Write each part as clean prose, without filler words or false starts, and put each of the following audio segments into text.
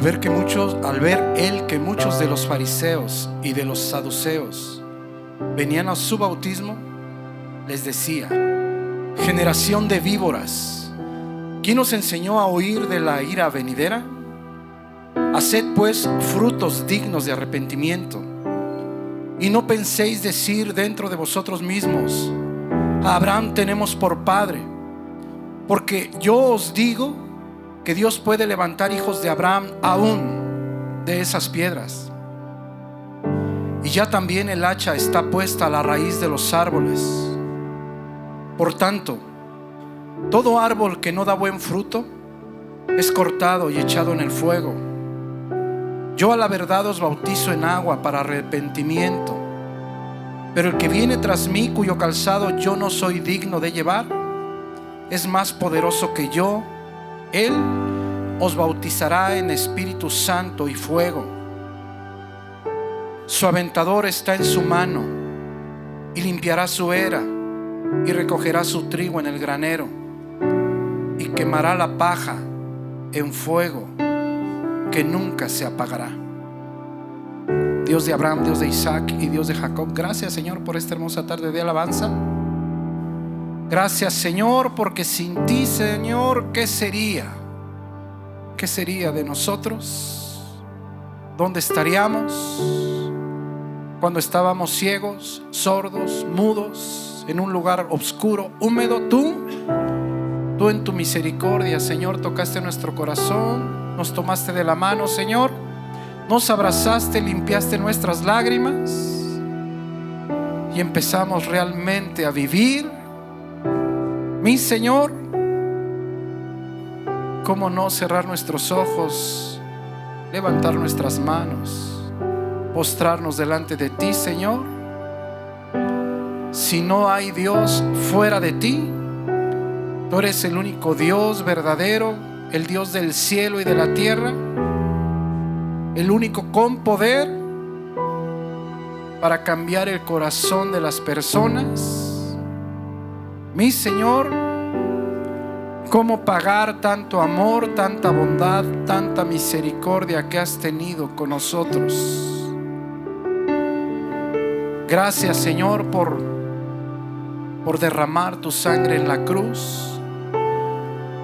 Al ver él que muchos de los fariseos y de los saduceos venían a su bautismo, les decía: generación de víboras, ¿quién os enseñó a huir de la ira venidera? Haced pues frutos dignos de arrepentimiento, y no penséis decir dentro de vosotros mismos: a Abraham tenemos por padre, porque yo os digo que Dios puede levantar hijos de Abraham aún de esas piedras. Y ya también el hacha está puesta a la raíz de los árboles. Por tanto, todo árbol que no da buen fruto es cortado y echado en el fuego. Yo a la verdad os bautizo en agua para arrepentimiento, pero el que viene tras mí, cuyo calzado yo no soy digno de llevar, es más poderoso que yo. Él os bautizará en Espíritu Santo y fuego. Su aventador está en su mano, y limpiará su era, y recogerá su trigo en el granero, y quemará la paja en fuego que nunca se apagará. Dios de Abraham, Dios de Isaac y Dios de Jacob, gracias, Señor, por esta hermosa tarde de alabanza. Gracias, Señor, porque sin ti, Señor, ¿qué sería? ¿Qué sería de nosotros? ¿Dónde estaríamos cuando estábamos ciegos, sordos, mudos, en un lugar oscuro, húmedo? Tú en tu misericordia, Señor, tocaste nuestro corazón, nos tomaste de la mano, Señor, nos abrazaste, limpiaste nuestras lágrimas y empezamos realmente a vivir. Mi Señor, ¿cómo no cerrar nuestros ojos, levantar nuestras manos, postrarnos delante de ti, Señor? Si no hay Dios fuera de ti, tú eres el único Dios verdadero, el Dios del cielo y de la tierra, el único con poder para cambiar el corazón de las personas. Mi Señor, ¿cómo pagar tanto amor, tanta bondad, tanta misericordia que has tenido con nosotros? Gracias, Señor, por derramar tu sangre en la cruz,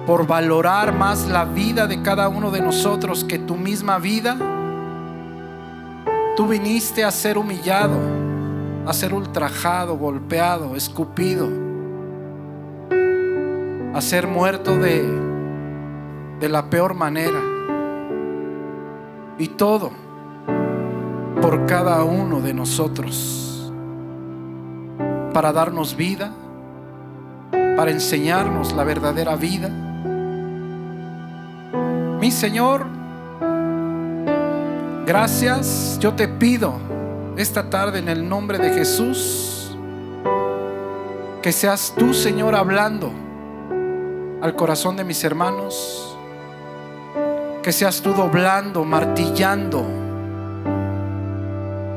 por valorar más la vida de cada uno de nosotros que tu misma vida. Tú viniste a ser humillado, a ser ultrajado, golpeado, escupido, a ser muerto de la peor manera, y todo por cada uno de nosotros, para darnos vida, para enseñarnos la verdadera vida. Mi Señor, gracias. Yo te pido esta tarde en el nombre de Jesús que seas tú, Señor, hablando al corazón de mis hermanos, que seas tú doblando, martillando,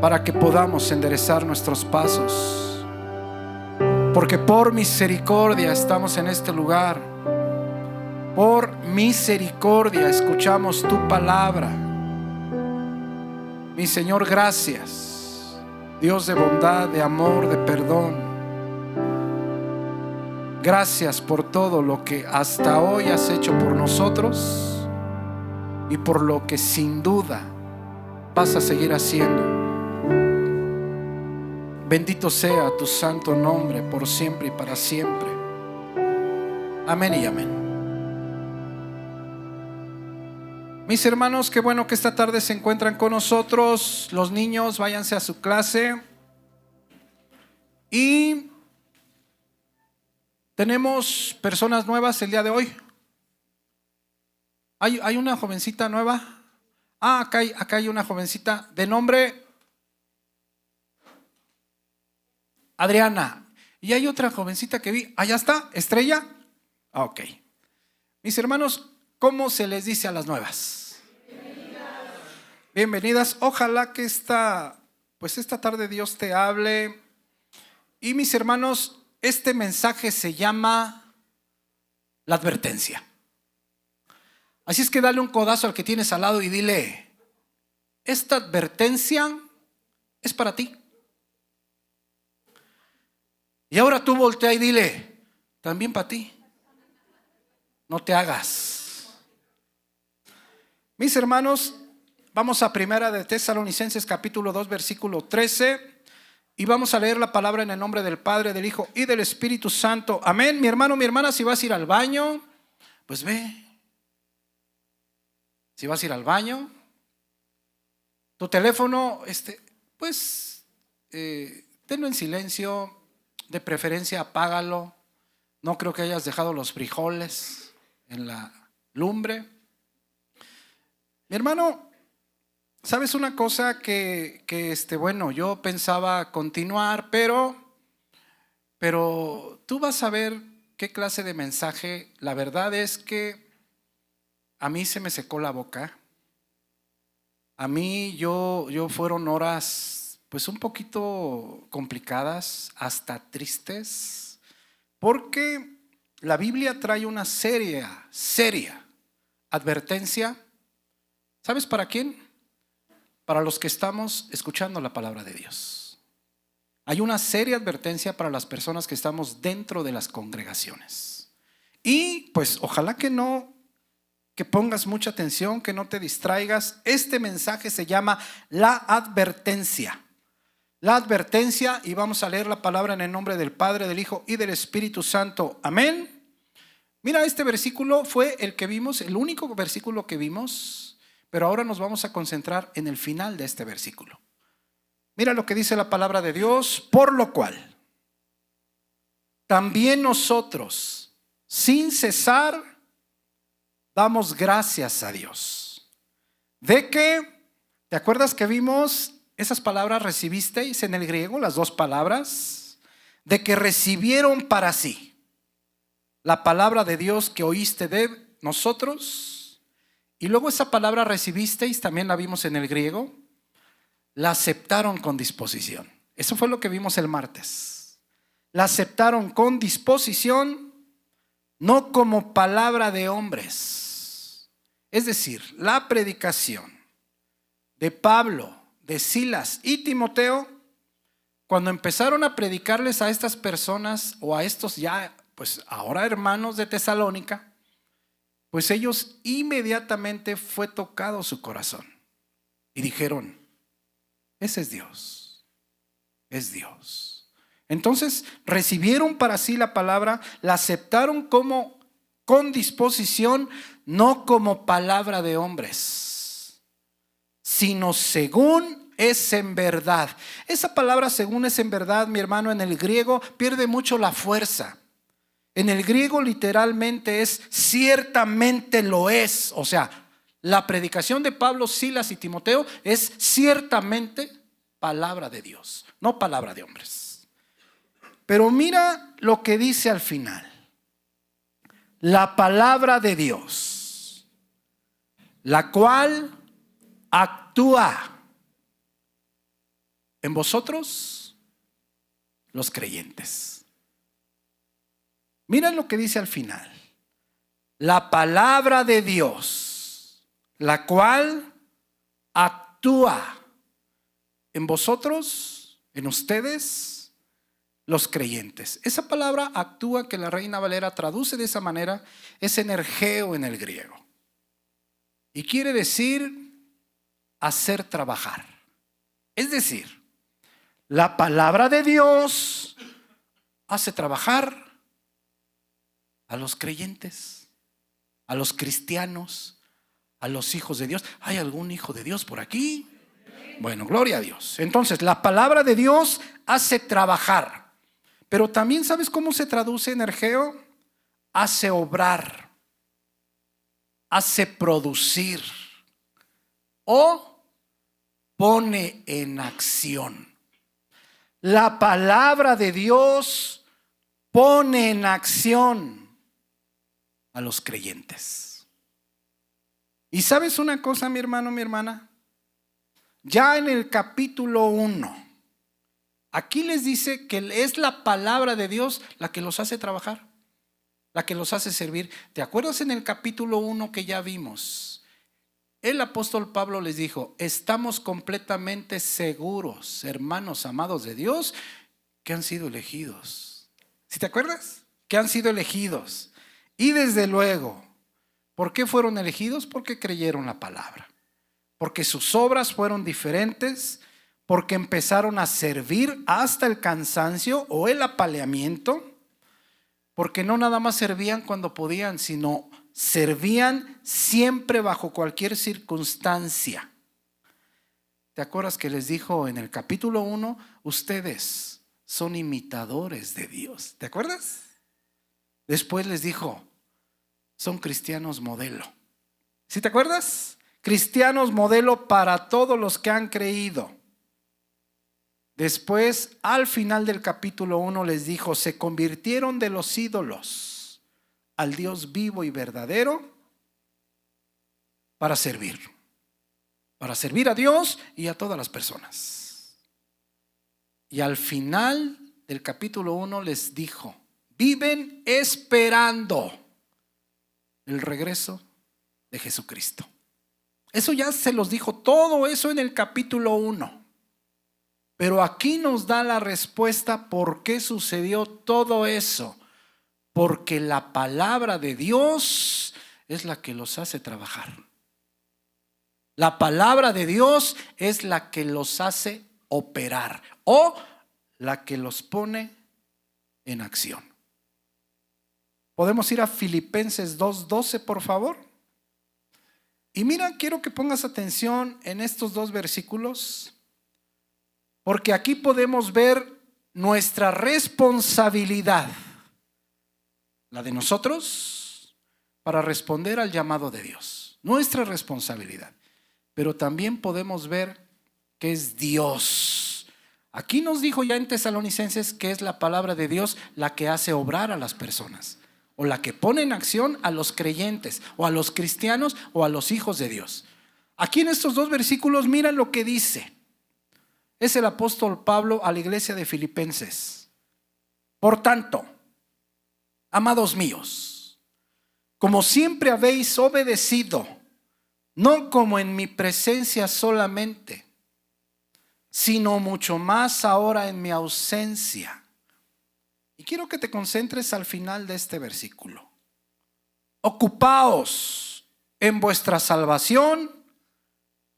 para que podamos enderezar nuestros pasos, porque por misericordia estamos en este lugar, por misericordia escuchamos tu palabra. Mi Señor, gracias, Dios de bondad, de amor, de perdón. Gracias por todo lo que hasta hoy has hecho por nosotros y por lo que sin duda vas a seguir haciendo. Bendito sea tu santo nombre por siempre y para siempre. Amén y amén. Mis hermanos, qué bueno que esta tarde se encuentran con nosotros. Los niños, váyanse a su clase. Y tenemos personas nuevas el día de hoy. Hay una jovencita nueva. Acá hay una jovencita de nombre Adriana. Y hay otra jovencita que vi. Allá está, Estrella. Ok. Mis hermanos, ¿cómo se les dice a las nuevas? Bienvenidas. Ojalá que esta tarde Dios te hable. Y mis hermanos, este mensaje se llama la advertencia. Así es que dale un codazo al que tienes al lado y dile: esta advertencia es para ti. Y ahora tú voltea y dile: también para ti. No te hagas. Mis hermanos, vamos a Primera de Tesalonicenses capítulo 2 versículo 13 y vamos a leer la palabra en el nombre del Padre, del Hijo y del Espíritu Santo. Amén. Mi hermano, mi hermana, si vas a ir al baño, pues ve. Si vas a ir al baño, tu teléfono, pues tenlo en silencio, de preferencia apágalo. No creo que hayas dejado los frijoles en la lumbre. Mi hermano, ¿sabes una cosa? Que bueno, yo pensaba continuar, pero tú vas a ver qué clase de mensaje. La verdad es que a mí se me secó la boca. A mí yo fueron horas pues un poquito complicadas, hasta tristes, porque la Biblia trae una seria advertencia. ¿Sabes para quién? Para los que estamos escuchando la palabra de Dios. Hay una seria advertencia para las personas que estamos dentro de las congregaciones. Y pues ojalá que pongas mucha atención, que no te distraigas. Este mensaje se llama la advertencia. La advertencia, y vamos a leer la palabra en el nombre del Padre, del Hijo y del Espíritu Santo. Amén. Mira, este versículo fue el que vimos, el único versículo que vimos, pero ahora nos vamos a concentrar en el final de este versículo. Mira lo que dice la palabra de Dios: por lo cual también nosotros, sin cesar, damos gracias a Dios. De que, ¿te acuerdas que vimos esas palabras? Recibisteis en el griego, las dos palabras, de que recibieron para sí la palabra de Dios que oíste de nosotros. Y luego esa palabra recibisteis, también la vimos en el griego, la aceptaron con disposición. Eso fue lo que vimos el martes. La aceptaron con disposición, no como palabra de hombres. Es decir, la predicación de Pablo, de Silas y Timoteo, cuando empezaron a predicarles a estas personas, o a estos ya, pues ahora hermanos de Tesalónica, pues ellos inmediatamente fue tocado su corazón y dijeron: ese es Dios, es Dios. Entonces recibieron para sí la palabra, la aceptaron como con disposición, no como palabra de hombres, sino según es en verdad. Esa palabra según es en verdad, mi hermano, en el griego pierde mucho la fuerza. En el griego literalmente es ciertamente lo es. O sea, la predicación de Pablo, Silas y Timoteo es ciertamente palabra de Dios, no palabra de hombres. Pero mira lo que dice al final: la palabra de Dios, la cual actúa en vosotros, los creyentes. Miren lo que dice al final: la palabra de Dios, la cual actúa en vosotros, en ustedes, los creyentes. Esa palabra actúa, que la Reina Valera traduce de esa manera, es energeo en el griego. Y quiere decir hacer trabajar. Es decir, la palabra de Dios hace trabajar a los creyentes, a los cristianos, a los hijos de Dios. ¿Hay algún hijo de Dios por aquí? Bueno, gloria a Dios. Entonces, la palabra de Dios hace trabajar. Pero también, ¿sabes cómo se traduce energeo? Hace obrar, hace producir o pone en acción. La palabra de Dios pone en acción a los creyentes. Y ¿sabes una cosa, mi hermano, mi hermana? Ya en el capítulo 1, aquí les dice que es la palabra de Dios la que los hace trabajar. la que los hace servir. ¿Te acuerdas en el capítulo 1 que ya vimos? El apóstol Pablo les dijo: estamos completamente seguros, hermanos amados de Dios, que han sido elegidos. ¿Sí te acuerdas? Que han sido elegidos. Y desde luego, ¿por qué fueron elegidos? Porque creyeron la palabra. Porque sus obras fueron diferentes, porque empezaron a servir hasta el cansancio o el apaleamiento, porque no nada más servían cuando podían, sino servían siempre bajo cualquier circunstancia. ¿Te acuerdas que les dijo en el capítulo 1? Ustedes son imitadores de Dios. ¿Te acuerdas? Después les dijo: son cristianos modelo. ¿Sí te acuerdas? Cristianos modelo para todos los que han creído. Después, al final del capítulo 1 les dijo: se convirtieron de los ídolos al Dios vivo y verdadero para servir a Dios y a todas las personas. Y al final del capítulo 1 les dijo: viven esperando el regreso de Jesucristo. Eso ya se los dijo todo eso en el capítulo 1. Pero aquí nos da la respuesta por qué sucedió todo eso. Porque la palabra de Dios es la que los hace trabajar. La palabra de Dios es la que los hace operar o la que los pone en acción. ¿Podemos ir a Filipenses 2:12, por favor? Y mira, quiero que pongas atención en estos dos versículos, porque aquí podemos ver nuestra responsabilidad, la de nosotros, para responder al llamado de Dios. Nuestra responsabilidad. Pero también podemos ver que es Dios. Aquí nos dijo ya en Tesalonicenses que es la palabra de Dios la que hace obrar a las personas, o la que pone en acción a los creyentes, o a los cristianos, o a los hijos de Dios. Aquí en estos dos versículos, miran lo que dice. Es el apóstol Pablo a la iglesia de Filipenses. Por tanto, amados míos, como siempre habéis obedecido, no como en mi presencia solamente, sino mucho más ahora en mi ausencia. Y quiero que te concentres al final de este versículo. Ocupaos en vuestra salvación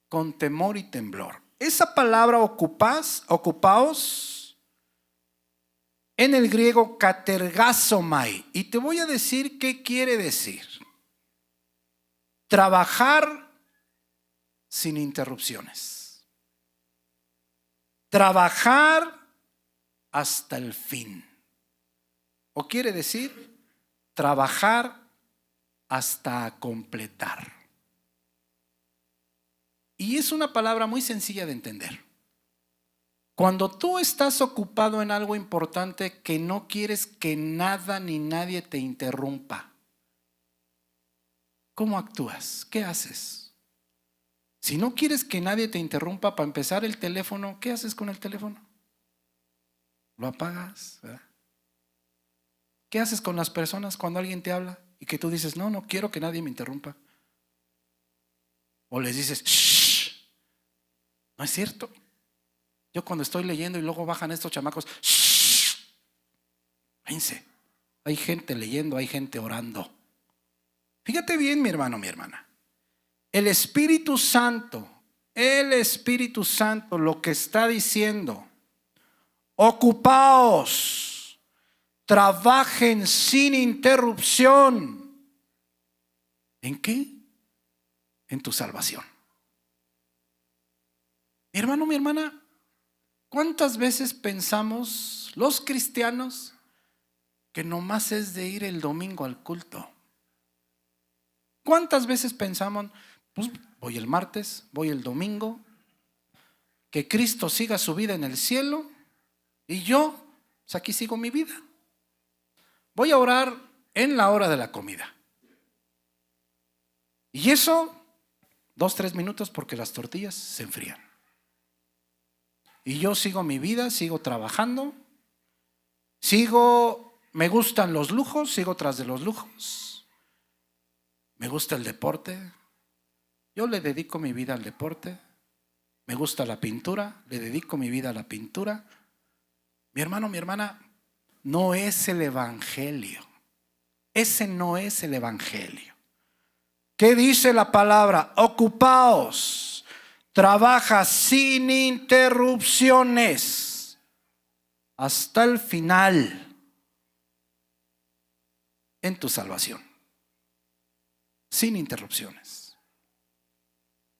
con temor y temblor. Esa palabra ocupaos, en el griego katergazomai. Y te voy a decir qué quiere decir. Trabajar sin interrupciones. Trabajar hasta el fin. O quiere decir trabajar hasta completar. Y es una palabra muy sencilla de entender. Cuando tú estás ocupado en algo importante que no quieres que nada ni nadie te interrumpa, ¿cómo actúas? ¿Qué haces? Si no quieres que nadie te interrumpa, para empezar el teléfono, ¿qué haces con el teléfono? Lo apagas, ¿verdad? ¿Qué haces con las personas cuando alguien te habla y que tú dices: no quiero que nadie me interrumpa? O les dices: shh, no es cierto. Yo cuando estoy leyendo y luego bajan estos chamacos, shh, fíjense, hay gente leyendo, hay gente orando. Fíjate bien, mi hermano, mi hermana. El Espíritu Santo lo que está diciendo: ocupaos, trabajen sin interrupción. ¿En qué? En tu salvación. Mi hermano, mi hermana, ¿cuántas veces pensamos los cristianos que nomás es de ir el domingo al culto? ¿Cuántas veces pensamos: pues voy el martes, voy el domingo, que Cristo siga su vida en el cielo y yo, pues aquí sigo mi vida? Voy a orar en la hora de la comida. Y eso, 2-3 minutos, porque las tortillas se enfrían. Y yo sigo mi vida, sigo trabajando, sigo me gustan los lujos, sigo tras de los lujos. Me gusta el deporte. Yo le dedico mi vida al deporte. Me gusta la pintura, le dedico mi vida a la pintura. Mi hermano, mi hermana, no es el evangelio. Ese no es el evangelio. ¿Qué dice la palabra? Ocupaos, trabaja sin interrupciones hasta el final en tu salvación. Sin interrupciones.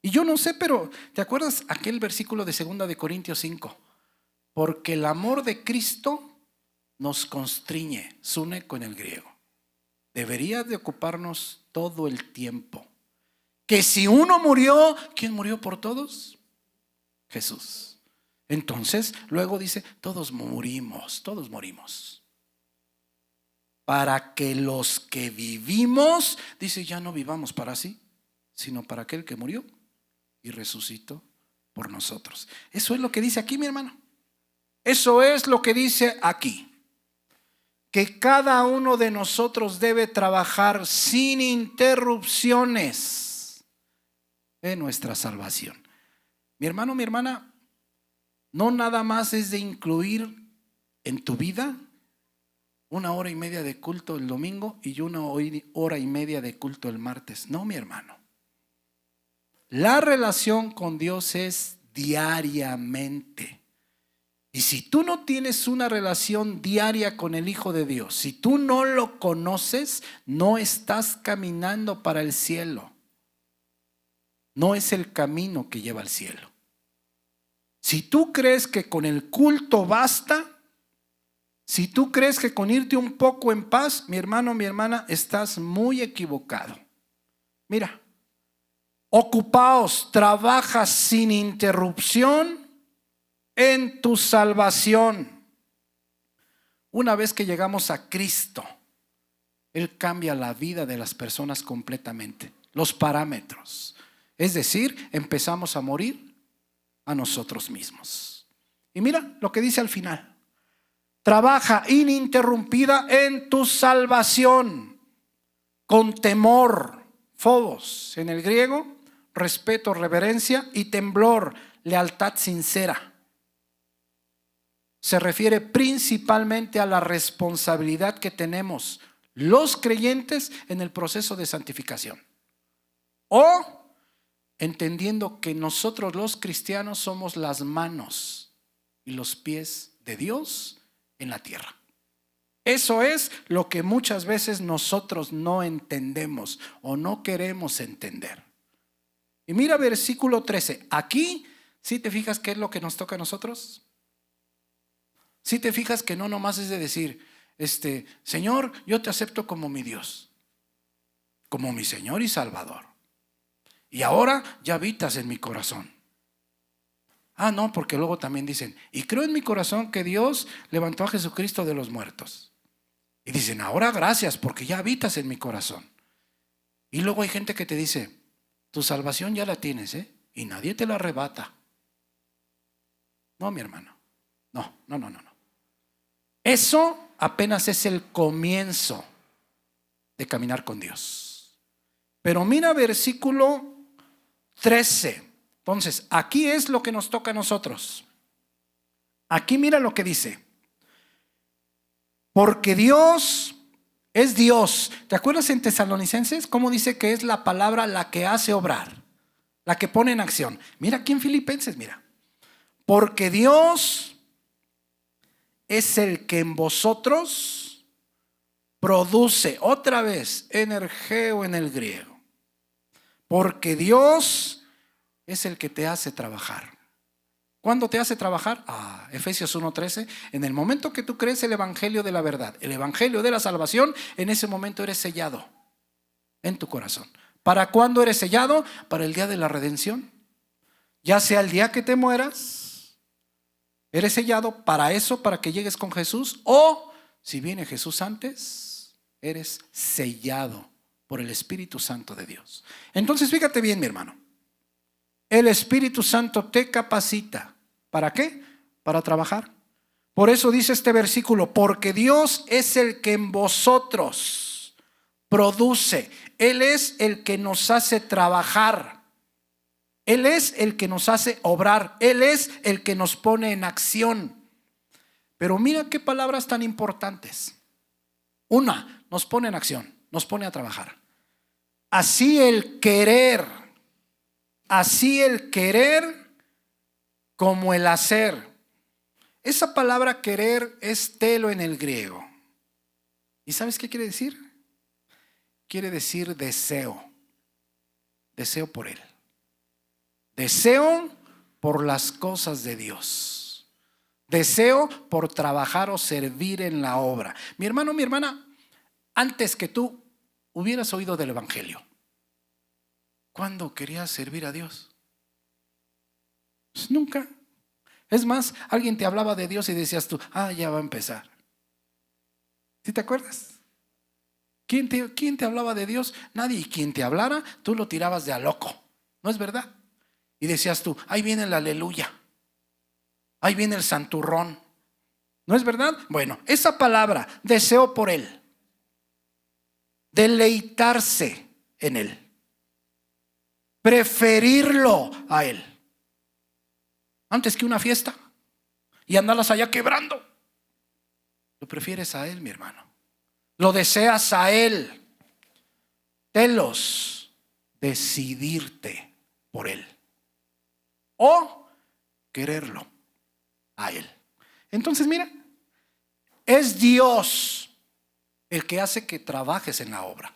Y yo no sé, pero ¿te acuerdas aquel versículo de 2 de Corintios 5? Porque el amor de Cristo nos constriñe, suneco en el griego. Debería de ocuparnos todo el tiempo. Que si uno murió, ¿quién murió por todos? Jesús. Entonces, luego dice, todos morimos. Para que los que vivimos, dice, ya no vivamos para sí, sino para aquel que murió y resucitó por nosotros. Eso es lo que dice aquí, mi hermano. Eso es lo que dice aquí. Que cada uno de nosotros debe trabajar sin interrupciones en nuestra salvación. Mi hermano, mi hermana, no nada más es de incluir en tu vida 1 hora y media de culto el domingo y 1 hora y media de culto el martes. No, mi hermano. La relación con Dios es diariamente. Y si tú no tienes una relación diaria con el Hijo de Dios, si tú no lo conoces, no estás caminando para el cielo. No es el camino que lleva al cielo. Si tú crees que con el culto basta, si tú crees que con irte un poco en paz, mi hermano, mi hermana, estás muy equivocado. Mira. Ocupaos, trabaja sin interrupción en tu salvación. Una vez que llegamos a Cristo, Él cambia la vida de las personas completamente, los parámetros. Es decir, empezamos a morir a nosotros mismos. Y mira lo que dice al final. Trabaja ininterrumpida en tu salvación, con temor, phobos en el griego, respeto, reverencia, y temblor, lealtad sincera. Se refiere principalmente a la responsabilidad que tenemos los creyentes en el proceso de santificación. O entendiendo que nosotros los cristianos somos las manos y los pies de Dios en la tierra. Eso es lo que muchas veces nosotros no entendemos o no queremos entender. Y mira versículo 13. Aquí, ¿sí te fijas qué es lo que nos toca a nosotros? ¿Sí te fijas que no nomás es de decir, Señor, yo te acepto como mi Dios, como mi Señor y Salvador, y ahora ya habitas en mi corazón? Ah, no, porque luego también dicen, y creo en mi corazón que Dios levantó a Jesucristo de los muertos. Y dicen, ahora gracias porque ya habitas en mi corazón. Y luego hay gente que te dice, tu salvación ya la tienes, y nadie te la arrebata. No, mi hermano. No. Eso apenas es el comienzo de caminar con Dios. Pero mira versículo 13. Entonces, aquí es lo que nos toca a nosotros. Aquí mira lo que dice. Porque Dios es Dios. ¿Te acuerdas en Tesalonicenses cómo dice que es la palabra la que hace obrar, la que pone en acción? Mira aquí en Filipenses, mira. Porque Dios es el que en vosotros produce, otra vez, energeo en el griego. Porque Dios es el que te hace trabajar. ¿Cuándo te hace trabajar? Efesios 1:13. En el momento que tú crees el evangelio de la verdad, el evangelio de la salvación, en ese momento eres sellado en tu corazón. ¿Para cuándo eres sellado? Para el día de la redención. Ya sea el día que te mueras, eres sellado para eso, para que llegues con Jesús. O si viene Jesús antes, eres sellado por el Espíritu Santo de Dios. Entonces fíjate bien, mi hermano. El Espíritu Santo te capacita. ¿Para qué? Para trabajar. Por eso dice este versículo, porque Dios es el que en vosotros produce. Él es el que nos hace trabajar. Él es el que nos hace obrar. Él es el que nos pone en acción. Pero mira qué palabras tan importantes. Una, nos pone en acción, nos pone a trabajar. Así el querer como el hacer. Esa palabra querer es telo en el griego. ¿Y sabes qué quiere decir? Quiere decir deseo. Deseo por Él. Deseo por las cosas de Dios. Deseo por trabajar o servir en la obra. Mi hermano, mi hermana, antes que tú hubieras oído del Evangelio, ¿cuándo querías servir a Dios? Pues nunca. Es más, alguien te hablaba de Dios y decías tú, ya va a empezar. ¿Sí te acuerdas? ¿Quién te hablaba de Dios? Nadie. Y quien te hablara, tú lo tirabas de a loco. ¿No es verdad? Y decías tú, ahí viene el aleluya. Ahí viene el santurrón. ¿No es verdad? Bueno, esa palabra, deseo por Él. Deleitarse en Él. Preferirlo a Él. Antes que una fiesta y andarlas allá quebrando. Lo prefieres a Él, mi hermano. Lo deseas a Él. Telos, decidirte por Él. O quererlo a Él. Entonces mira, es Dios el que hace que trabajes en la obra.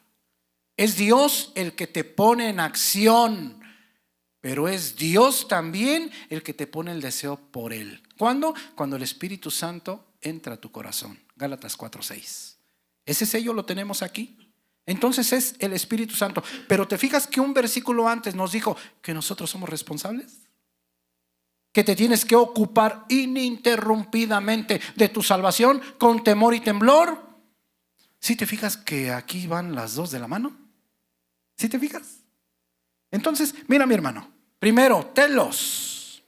Es Dios el que te pone en acción. Pero es Dios también el que te pone el deseo por Él. ¿Cuándo? Cuando el Espíritu Santo entra a tu corazón. Gálatas 4:6. Ese sello lo tenemos aquí. Entonces es el Espíritu Santo. Pero te fijas que un versículo antes nos dijo que nosotros somos responsables. Que te tienes que ocupar ininterrumpidamente de tu salvación con temor y temblor. ¿Sí te fijas que aquí van las dos de la mano? ¿Sí te fijas? Entonces, mira mi hermano, primero, telos,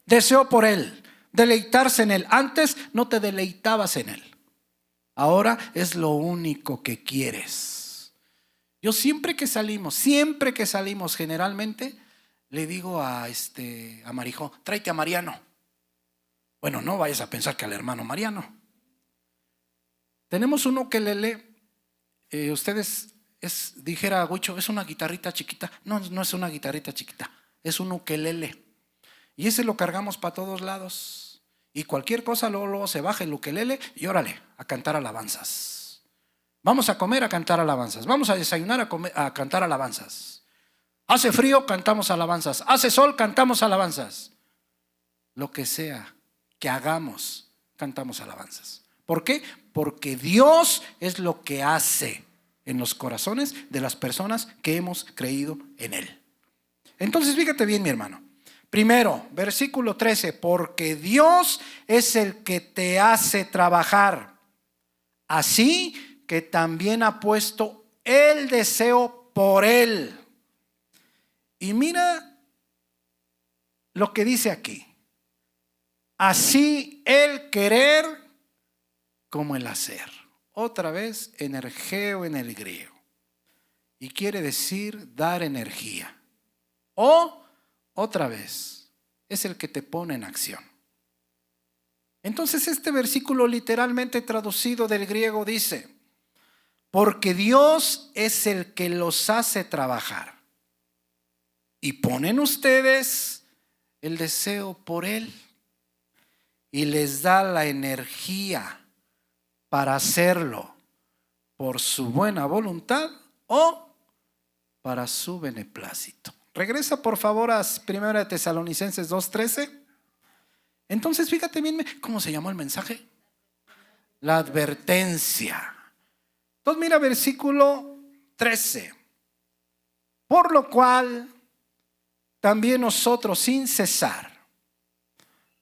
deseo por Él, deleitarse en Él. Antes no te deleitabas en Él, ahora es lo único que quieres. Yo siempre que salimos generalmente, le digo a Marijó, tráete a Mariano. Bueno, no vayas a pensar que al hermano Mariano. Tenemos un ukelele, ustedes... dijera Huicho, es una guitarrita chiquita. No, no es una guitarrita chiquita, es un ukelele. Y ese lo cargamos para todos lados. Y cualquier cosa luego se baja el ukelele y órale, a cantar alabanzas. Vamos a comer, a cantar alabanzas. Vamos a desayunar, a cantar alabanzas. Hace frío, cantamos alabanzas. Hace sol, cantamos alabanzas. Lo que sea que hagamos, cantamos alabanzas. ¿Por qué? Porque Dios es lo que hace en los corazones de las personas que hemos creído en Él. Entonces fíjate bien, mi hermano. Primero, versículo 13, porque Dios es el que te hace trabajar, así que también ha puesto el deseo por Él. Y mira lo que dice aquí. Así el querer como el hacer. Otra vez, energeo en el griego. Y quiere decir dar energía. O, otra vez, es el que te pone en acción. Entonces este versículo literalmente traducido del griego dice, porque Dios es el que los hace trabajar. Y ponen ustedes el deseo por Él. Y les da la energía para hacerlo por su buena voluntad o para su beneplácito. Regresa por favor a 1 Tesalonicenses 2:13. Entonces fíjate bien, ¿cómo se llamó el mensaje? La advertencia. Entonces mira versículo 13. Por lo cual también nosotros sin cesar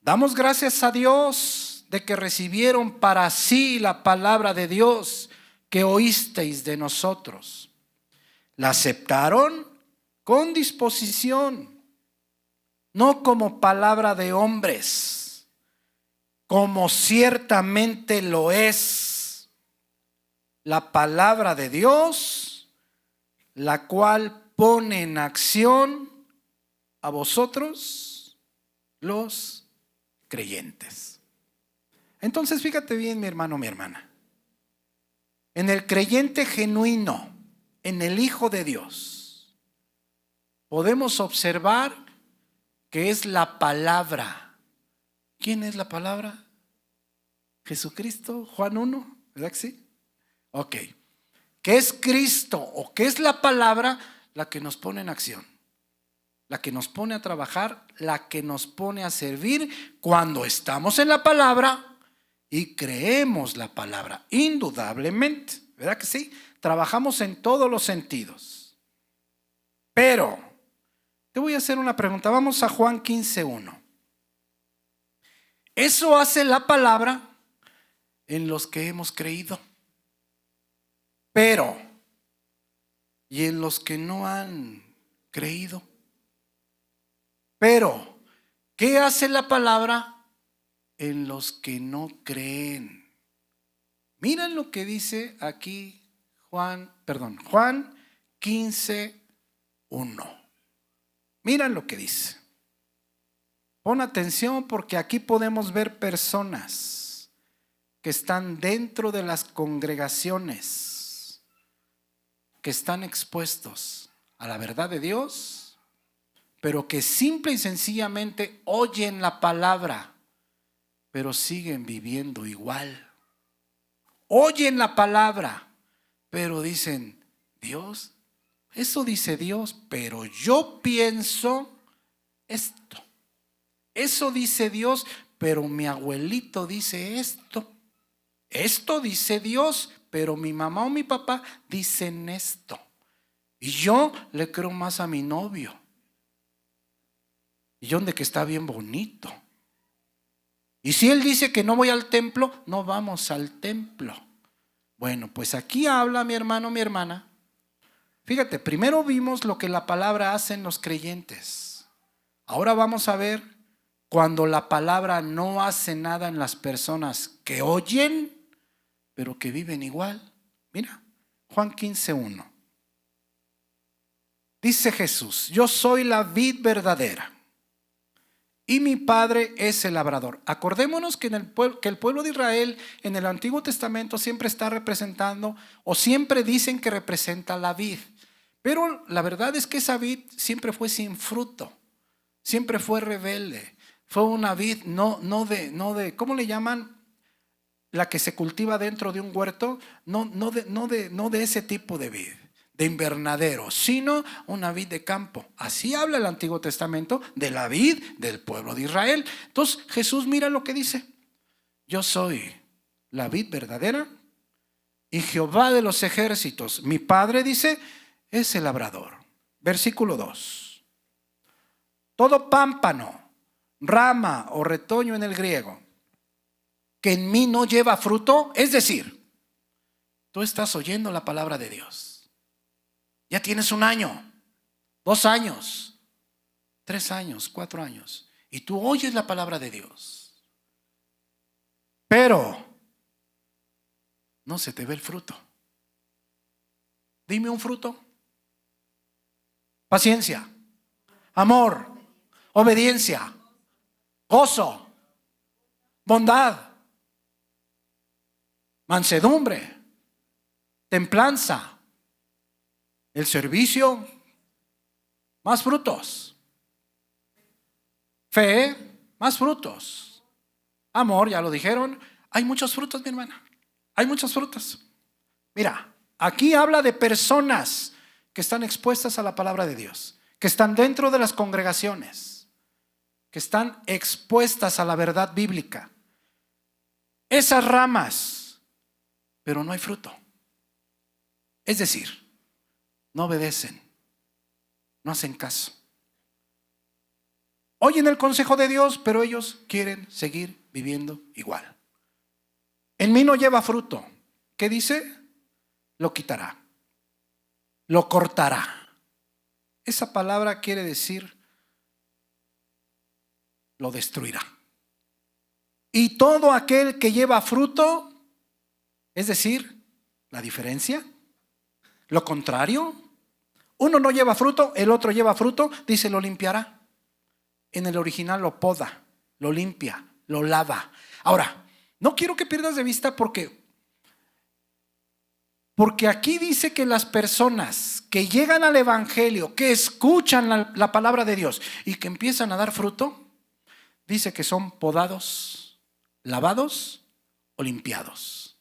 damos gracias a Dios de que recibieron para sí la palabra de Dios que oísteis de nosotros. La aceptaron con disposición, no como palabra de hombres, como ciertamente lo es la palabra de Dios, la cual pone en acción a vosotros los creyentes. Entonces fíjate bien, mi hermano, mi hermana. En el creyente genuino, en el Hijo de Dios, podemos observar que es la palabra. ¿Quién es la palabra? Jesucristo, Juan 1, ¿verdad que sí? Ok. ¿Qué es Cristo o qué es la palabra? La que nos pone en acción, la que nos pone a trabajar, la que nos pone a servir cuando estamos en la palabra y creemos la palabra, indudablemente, ¿verdad que sí? Trabajamos en todos los sentidos. Pero te voy a hacer una pregunta. Vamos a Juan 15:1. Eso hace la palabra en los que hemos creído. Pero, ¿y en los que no han creído? Pero, ¿qué hace la palabra en los que no creen? Miren lo que dice aquí Juan 15:1. Miren lo que dice. Pon atención porque aquí podemos ver personas que están dentro de las congregaciones, que están expuestos a la verdad de Dios, pero que simple y sencillamente oyen la palabra, pero siguen viviendo igual. Oyen la palabra, pero dicen, Dios, eso dice Dios, pero yo pienso esto. Eso dice Dios, pero mi abuelito dice esto. Esto dice Dios, pero mi mamá o mi papá dicen esto. Y yo le creo más a mi novio. Y yo de que está bien bonito. Y si él dice que no voy al templo, no vamos al templo. Bueno, pues aquí habla mi hermano, mi hermana. Fíjate, primero vimos lo que la palabra hace en los creyentes. Ahora vamos a ver cuando la palabra no hace nada en las personas que oyen, pero que viven igual. Mira, Juan 15:1. Dice Jesús, yo soy la vid verdadera y mi Padre es el labrador. Acordémonos que el pueblo de Israel en el Antiguo Testamento siempre está representando, o siempre dicen que representa la vid. Pero la verdad es que esa vid siempre fue sin fruto, siempre fue rebelde. Fue una vid no de, ¿cómo le llaman? La que se cultiva dentro de un huerto, no de ese tipo de vid, de invernadero, sino una vid de campo. Así habla el Antiguo Testamento de la vid del pueblo de Israel. Entonces Jesús mira lo que dice. Yo soy la vid verdadera y Jehová de los ejércitos, mi Padre, dice, es el labrador. Versículo 2. Todo pámpano, rama o retoño en el griego, que en mí no lleva fruto, es decir, tú estás oyendo la palabra de Dios. Ya tienes 1 año, 2 años, 3 años, 4 años, y tú oyes la palabra de Dios, pero no se te ve el fruto. Dime un fruto. Paciencia, amor, obediencia, gozo, bondad, mansedumbre, templanza, el servicio, más frutos, fe, más frutos, amor, ya lo dijeron. Hay muchos frutos, mi hermana, hay muchos frutos. Mira, aquí habla de personas que están expuestas a la palabra de Dios, que están dentro de las congregaciones, que están expuestas a la verdad bíblica. Esas ramas, pero no hay fruto. Es decir, no obedecen, no hacen caso. Oyen el consejo de Dios, pero ellos quieren seguir viviendo igual. En mí no lleva fruto. ¿Qué dice? Lo quitará, lo cortará. Esa palabra quiere decir lo destruirá. Y todo aquel que lleva fruto, es decir, la diferencia, lo contrario, uno no lleva fruto, el otro lleva fruto, dice lo limpiará. En el original lo poda, lo limpia, lo lava. Ahora, no quiero que pierdas de vista porque aquí dice que las personas que llegan al evangelio, que escuchan la palabra de Dios y que empiezan a dar fruto, dice que son podados, lavados o limpiados.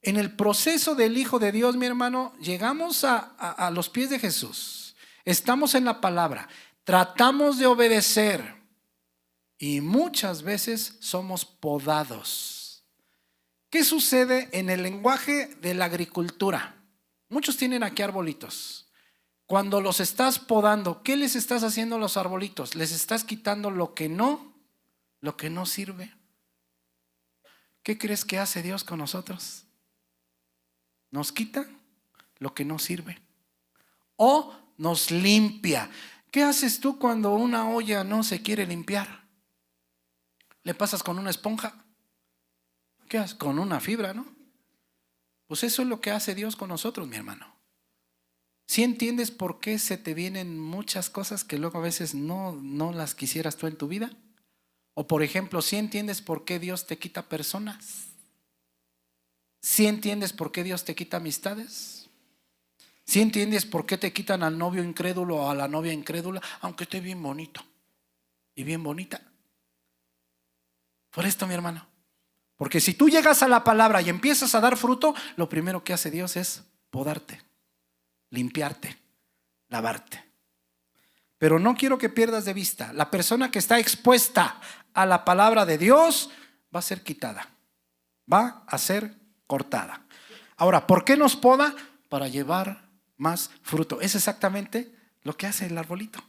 En el proceso del Hijo de Dios, mi hermano, llegamos a los pies de Jesús. Estamos en la palabra, tratamos de obedecer y muchas veces somos podados. ¿Qué sucede en el lenguaje de la agricultura? Muchos tienen aquí arbolitos. Cuando los estás podando, ¿qué les estás haciendo a los arbolitos? Les estás quitando lo que no sirve. ¿Qué crees que hace Dios con nosotros? Nos quita lo que no sirve o nos limpia. ¿Qué haces tú cuando una olla no se quiere limpiar? ¿Le pasas con una esponja? ¿Qué haces? Con una fibra, ¿no? Pues eso es lo que hace Dios con nosotros, mi hermano. ¿Sí entiendes por qué se te vienen muchas cosas que luego a veces no las quisieras tú en tu vida? O por ejemplo, ¿sí entiendes por qué Dios te quita personas? ¿Sí entiendes por qué Dios te quita amistades? ¿Sí entiendes por qué te quitan al novio incrédulo o a la novia incrédula, aunque esté bien bonito y bien bonita? Por esto, mi hermano. Porque si tú llegas a la palabra y empiezas a dar fruto, lo primero que hace Dios es podarte, limpiarte, lavarte. Pero no quiero que pierdas de vista, la persona que está expuesta a la palabra de Dios va a ser quitada, va a ser cortada. Ahora, ¿por qué nos poda? Para llevar más fruto. Es exactamente lo que hace el arbolito.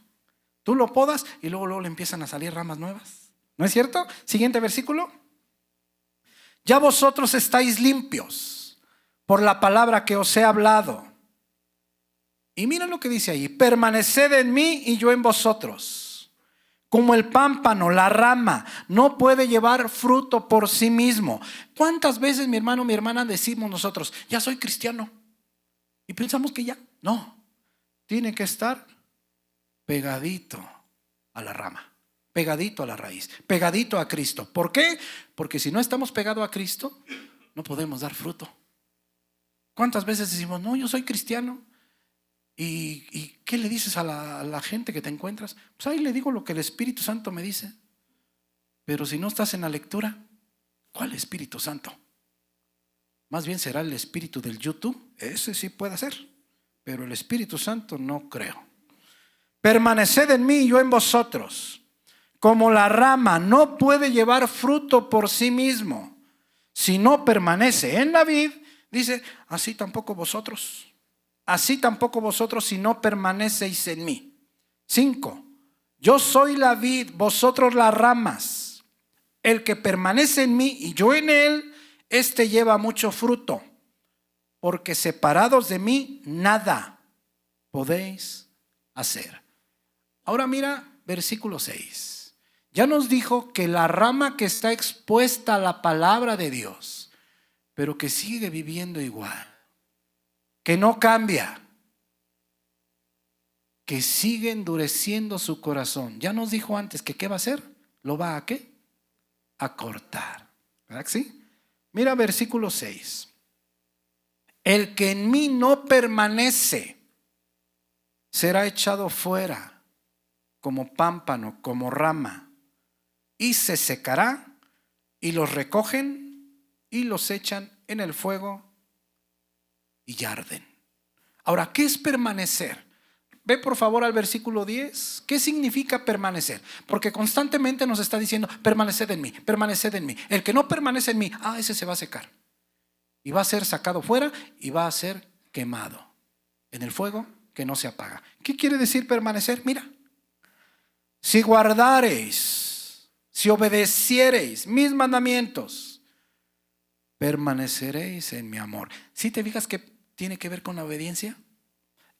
Tú lo podas y luego le empiezan a salir ramas nuevas. ¿No es cierto? Siguiente versículo. Ya vosotros estáis limpios por la palabra que os he hablado. Y mira lo que dice ahí: permaneced en mí y yo en vosotros. Como el pámpano, la rama, no puede llevar fruto por sí mismo. ¿Cuántas veces, mi hermano, mi hermana, decimos nosotros, ya soy cristiano? Y pensamos que ya. No, tiene que estar pegadito a la rama, pegadito a la raíz, pegadito a Cristo. ¿Por qué? Porque si no estamos pegados a Cristo, no podemos dar fruto. ¿Cuántas veces decimos, no, yo soy cristiano? ¿Y qué le dices a la gente que te encuentras? Pues ahí le digo lo que el Espíritu Santo me dice. Pero si no estás en la lectura, ¿cuál Espíritu Santo? Más bien será el espíritu del YouTube. Ese sí puede ser, pero el Espíritu Santo no creo. Permaneced en mí y yo en vosotros. Como la rama no puede llevar fruto por sí mismo si no permanece en la vid, dice, así tampoco vosotros. Así tampoco vosotros si no permanecéis en mí. 5. Yo soy la vid, vosotros las ramas. El que permanece en mí y yo en él, este lleva mucho fruto. Porque separados de mí, nada podéis hacer. Ahora mira versículo 6. Ya nos dijo que la rama que está expuesta a la palabra de Dios, pero que sigue viviendo igual, que no cambia, que sigue endureciendo su corazón. Ya nos dijo antes que ¿qué va a hacer? ¿Lo va a qué? A cortar. ¿Verdad que sí? Mira versículo 6. El que en mí no permanece será echado fuera como pámpano, como rama, y se secará, y los recogen y los echan en el fuego y arden. Ahora, ¿qué es permanecer? Ve por favor al versículo 10. ¿Qué significa permanecer? Porque constantemente nos está diciendo, permaneced en mí, permaneced en mí. El que no permanece en mí, ese se va a secar. Y va a ser sacado fuera y va a ser quemado en el fuego que no se apaga. ¿Qué quiere decir permanecer? Mira, si guardareis, si obedeciereis mis mandamientos, permaneceréis en mi amor. ¿Sí te fijas que tiene que ver con la obediencia?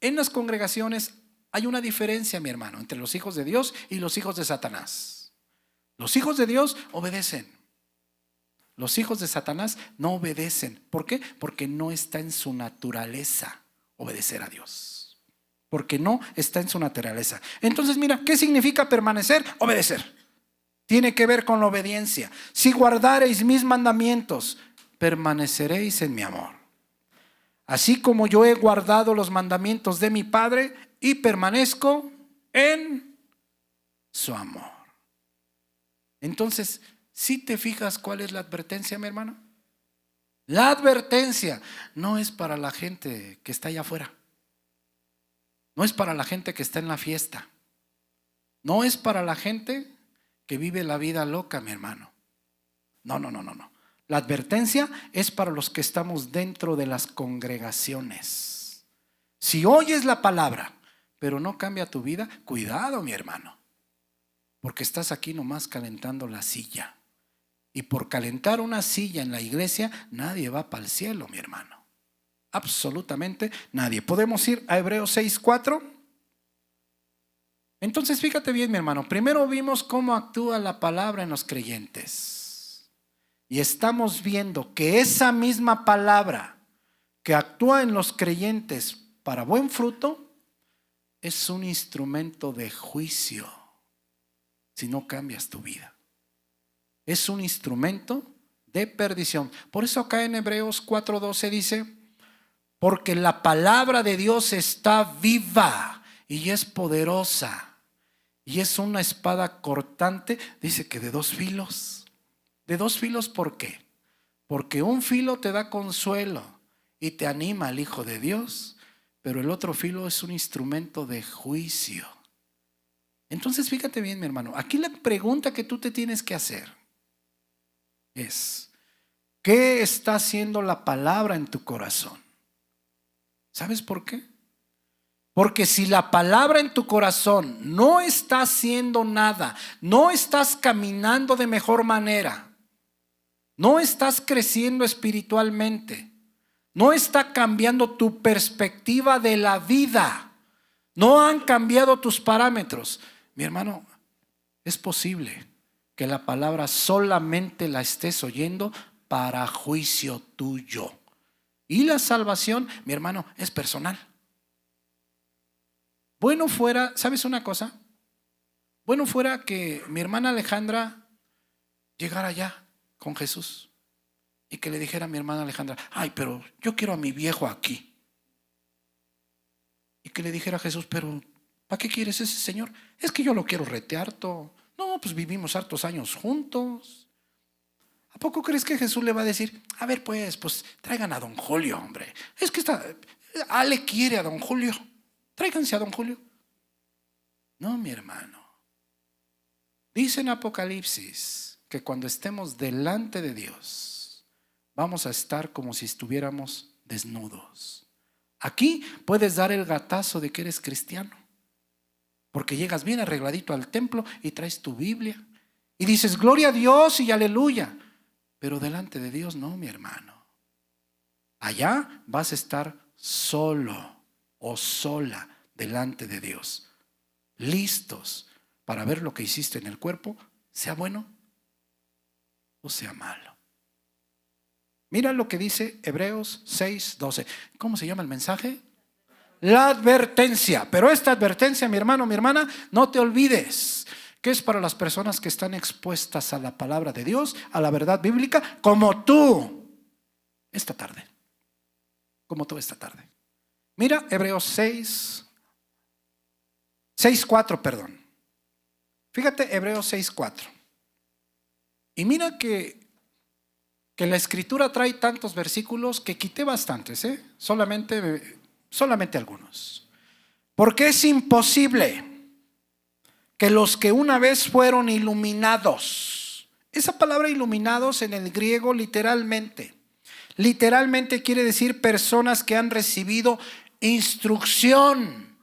En las congregaciones hay una diferencia, mi hermano, entre los hijos de Dios y los hijos de Satanás. Los hijos de Dios obedecen. Los hijos de Satanás no obedecen. ¿Por qué? Porque no está en su naturaleza obedecer a Dios. Porque no está en su naturaleza. Entonces mira, ¿qué significa permanecer? Obedecer. Tiene que ver con la obediencia. Si guardareis mis mandamientos, permaneceréis en mi amor. Así como yo he guardado los mandamientos de mi Padre y permanezco en su amor. Entonces, ¿sí te fijas cuál es la advertencia, mi hermano? La advertencia no es para la gente que está allá afuera. No es para la gente que está en la fiesta. No es para la gente que vive la vida loca, mi hermano. No. La advertencia es para los que estamos dentro de las congregaciones. Si oyes la palabra, pero no cambia tu vida, cuidado, mi hermano. Porque estás aquí nomás calentando la silla. Y por calentar una silla en la iglesia, nadie va para el cielo, mi hermano. Absolutamente nadie. ¿Podemos ir a Hebreos 6:4? Entonces fíjate bien, mi hermano. Primero vimos cómo actúa la palabra en los creyentes. Y estamos viendo que esa misma palabra que actúa en los creyentes para buen fruto es un instrumento de juicio si no cambias tu vida. Es un instrumento de perdición. Por eso acá en Hebreos 4:12 dice: porque la palabra de Dios está viva y es poderosa y es una espada cortante, dice que de 2 filos. ¿De 2 filos por qué? Porque un filo te da consuelo y te anima al Hijo de Dios, pero el otro filo es un instrumento de juicio. Entonces fíjate bien, mi hermano, aquí la pregunta que tú te tienes que hacer es: ¿qué está haciendo la palabra en tu corazón? ¿Sabes por qué? Porque si la palabra en tu corazón no está haciendo nada, no estás caminando de mejor manera, no estás creciendo espiritualmente, no está cambiando tu perspectiva de la vida, no han cambiado tus parámetros, mi hermano, es posible que la palabra solamente la estés oyendo para juicio tuyo. Y la salvación, mi hermano, es personal. Bueno fuera, ¿sabes una cosa? Bueno fuera que mi hermana Alejandra llegara allá con Jesús y que le dijera a mi hermana Alejandra: ay, pero yo quiero a mi viejo aquí. Y que le dijera a Jesús: pero ¿para qué quieres ese señor? Es que yo lo quiero rete harto. No, pues vivimos hartos años juntos. ¿A poco crees que Jesús le va a decir: a ver, pues traigan a don Julio, hombre? Es que Ale quiere a don Julio. Tráiganse a don Julio. No, mi hermano. Dice en Apocalipsis que cuando estemos delante de Dios, vamos a estar como si estuviéramos desnudos. Aquí puedes dar el gatazo de que eres cristiano, porque llegas bien arregladito al templo y traes tu Biblia y dices gloria a Dios y aleluya. Pero delante de Dios no, mi hermano. Allá vas a estar solo o sola delante de Dios, listos para ver lo que hiciste en el cuerpo, sea bueno o sea malo. Mira lo que dice Hebreos 6:12. ¿Cómo se llama el mensaje? La advertencia. Pero esta advertencia, mi hermano, mi hermana, no te olvides que es para las personas que están expuestas a la palabra de Dios, a la verdad bíblica, como tú esta tarde. Como tú esta tarde. Mira Hebreos 6:4, perdón. Fíjate Hebreos 6:4. Y mira que la escritura trae tantos versículos que quité bastantes, solamente algunos. Porque es imposible que los que una vez fueron iluminados, esa palabra iluminados en el griego literalmente quiere decir personas que han recibido instrucción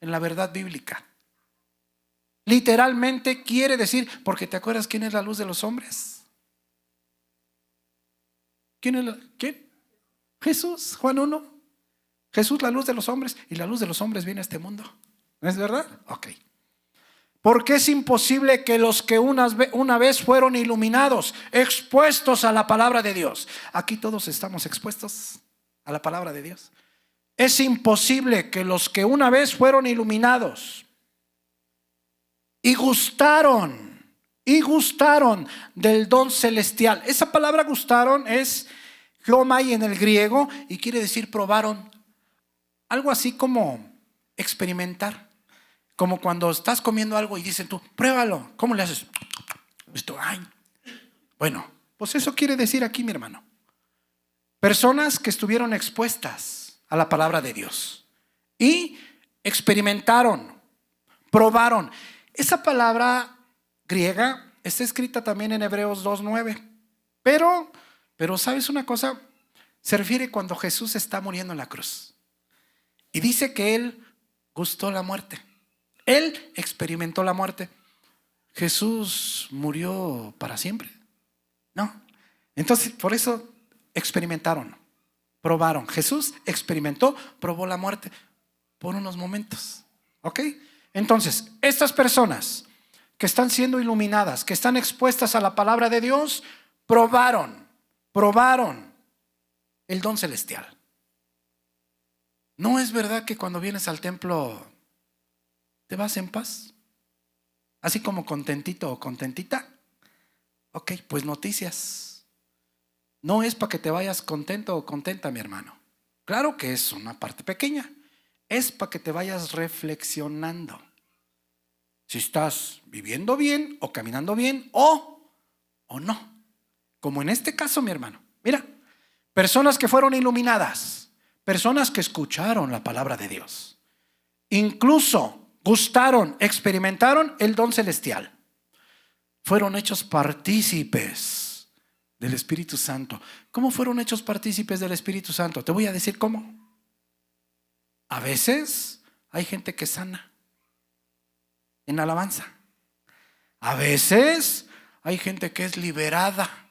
en la verdad bíblica. Literalmente quiere decir, porque ¿te acuerdas quién es la luz de los hombres? ¿Quién? Jesús, Juan 1. Jesús, la luz de los hombres, y la luz de los hombres viene a este mundo. ¿No es verdad? Ok. Porque es imposible que los que una vez fueron iluminados, expuestos a la palabra de Dios. Aquí todos estamos expuestos a la palabra de Dios. Es imposible que los que una vez fueron iluminados y gustaron del don celestial. Esa palabra gustaron es geomai en el griego y quiere decir probaron. Algo así como experimentar. Como cuando estás comiendo algo y dicen tú, pruébalo. ¿Cómo le haces? Ay. Bueno, pues eso quiere decir aquí, mi hermano. Personas que estuvieron expuestas a la palabra de Dios y experimentaron, probaron. Esa palabra griega está escrita también en Hebreos 2:9. Pero ¿sabes una cosa? Se refiere cuando Jesús está muriendo en la cruz. Y dice que Él gustó la muerte. Él experimentó la muerte. ¿Jesús murió para siempre? No. Entonces, por eso experimentaron, probaron. Jesús experimentó, probó la muerte por unos momentos. ¿Ok? Entonces, estas personas que están siendo iluminadas, que están expuestas a la palabra de Dios, probaron el don celestial. ¿No es verdad que cuando vienes al templo te vas en paz? Así como contentito o contentita. Ok, pues noticias. No es para que te vayas contento o contenta, mi hermano. Claro que es una parte pequeña. Es para que te vayas reflexionando. Si estás viviendo bien o caminando bien o no. Como en este caso, mi hermano. Mira, personas que fueron iluminadas, personas que escucharon la palabra de Dios, incluso gustaron, experimentaron el don celestial, fueron hechos partícipes del Espíritu Santo. ¿Cómo fueron hechos partícipes del Espíritu Santo? Te voy a decir cómo. A veces hay gente que sana en alabanza. A veces hay gente que es liberada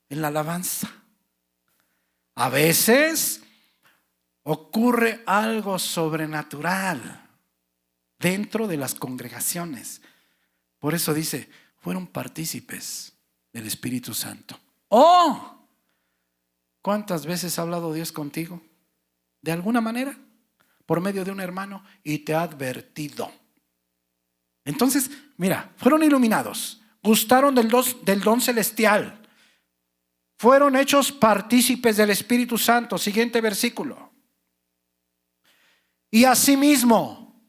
en la alabanza. A veces ocurre algo sobrenatural dentro de las congregaciones. Por eso dice, fueron partícipes del Espíritu Santo. ¡Oh! ¿Cuántas veces ha hablado Dios contigo? De alguna manera, por medio de un hermano, y te ha advertido. Entonces, mira, fueron iluminados, gustaron del don celestial, fueron hechos partícipes del Espíritu Santo. Siguiente versículo. Y asimismo,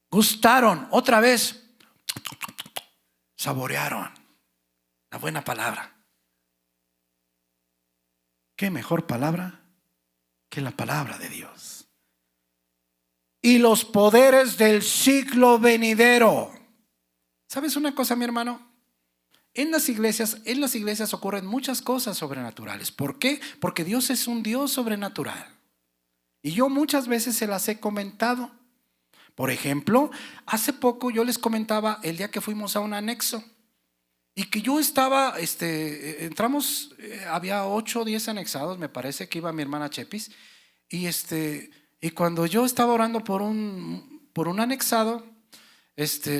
gustaron, otra vez, saborearon la buena palabra. ¿Qué mejor palabra que la palabra de Dios? Y los poderes del siglo venidero. ¿Sabes una cosa, mi hermano? En las iglesias ocurren muchas cosas sobrenaturales. ¿Por qué? Porque Dios es un Dios sobrenatural. Y yo muchas veces se las he comentado. Por ejemplo, hace poco yo les comentaba el día que fuimos a un anexo y que yo estaba, entramos, había 8 o 10 anexados, me parece que iba mi hermana Chepis, y cuando yo estaba orando por un anexado,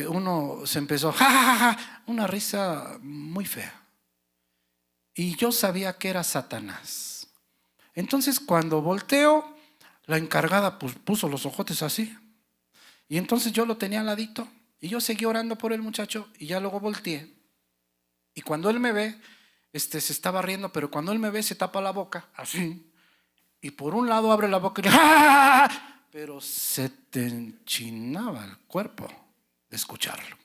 uno se empezó, ja, ja, ja, ja, una risa muy fea. Y yo sabía que era Satanás. Entonces cuando volteo, la encargada puso los ojotes así. Y entonces yo lo tenía al ladito y yo seguí orando por el muchacho y ya luego volteé. Y cuando él me ve, se estaba riendo, pero cuando él me ve se tapa la boca, así. Y por un lado abre la boca y ¡ah! Pero se te enchinaba el cuerpo de escucharlo.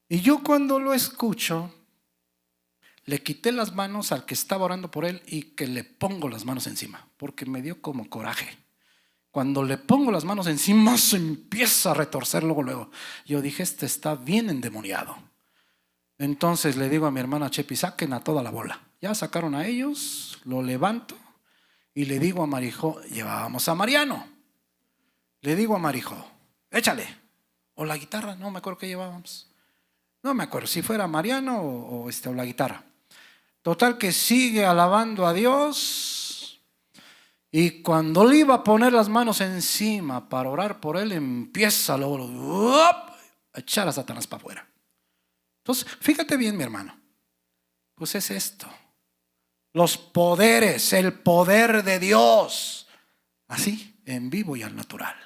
Y yo cuando lo escucho, le quité las manos al que estaba orando por él y que le pongo las manos encima, porque me dio como coraje. Cuando le pongo las manos encima se empieza a retorcer luego. Yo dije, está bien endemoniado. Entonces le digo a mi hermana Chepi, saquen a toda la bola. Ya sacaron a ellos, lo levanto y le digo a Marijo, llevábamos a Mariano. Le digo a Marijo, échale. O la guitarra, no me acuerdo qué llevábamos. No me acuerdo si fuera Mariano o la guitarra. Total que sigue alabando a Dios. Y cuando le iba a poner las manos encima para orar por él, empieza luego a echar a Satanás para afuera. Entonces, fíjate bien, mi hermano. Pues es esto. Los poderes, el poder de Dios. Así, en vivo y al natural.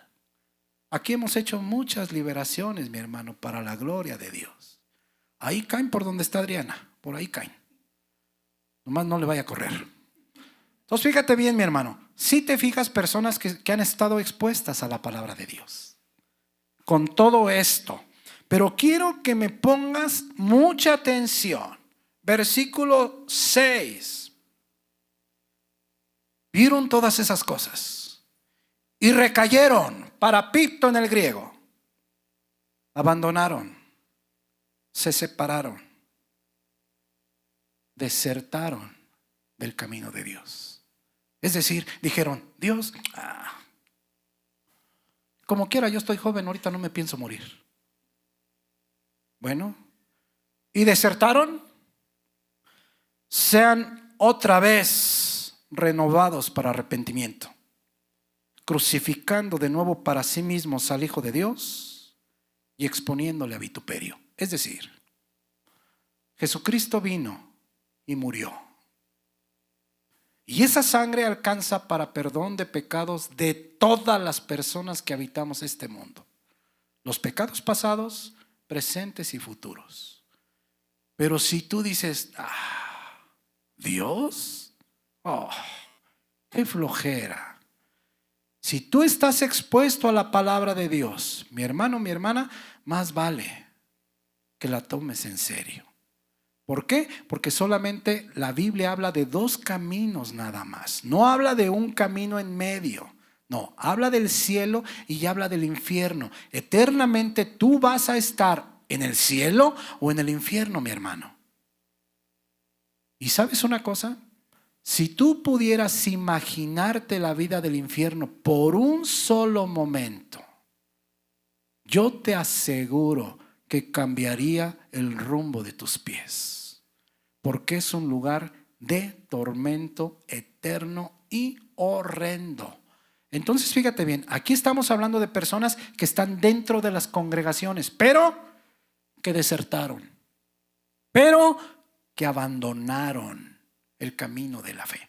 Aquí hemos hecho muchas liberaciones, mi hermano, para la gloria de Dios. Ahí caen por donde está Adriana. Por ahí caen. Nomás no le vaya a correr. Entonces, fíjate bien, mi hermano. Si te fijas, personas que han estado expuestas a la palabra de Dios. Con todo esto. Pero quiero que me pongas mucha atención. Versículo 6. Vieron todas esas cosas y recayeron, parapipto en el griego. Abandonaron, se separaron, desertaron del camino de Dios. Es decir, dijeron, Dios, como quiera, yo estoy joven, ahorita no me pienso morir. Bueno, y desertaron, sean otra vez renovados para arrepentimiento, crucificando de nuevo para sí mismos al Hijo de Dios y exponiéndole a vituperio. Es decir, Jesucristo vino y murió. Y esa sangre alcanza para perdón de pecados de todas las personas que habitamos este mundo. Los pecados pasados, presentes y futuros. Pero si tú dices, Dios, qué flojera. Si tú estás expuesto a la palabra de Dios, mi hermano, mi hermana, más vale que la tomes en serio. ¿Por qué? Porque solamente la Biblia habla de dos caminos nada más. No habla de un camino en medio. No, habla del cielo y habla del infierno. Eternamente tú vas a estar en el cielo o en el infierno, mi hermano. ¿Y sabes una cosa? Si tú pudieras imaginarte la vida del infierno por un solo momento, yo te aseguro que cambiaría el rumbo de tus pies, porque es un lugar de tormento eterno y horrendo. Entonces fíjate bien, aquí estamos hablando de personas que están dentro de las congregaciones, pero que desertaron, pero que abandonaron el camino de la fe.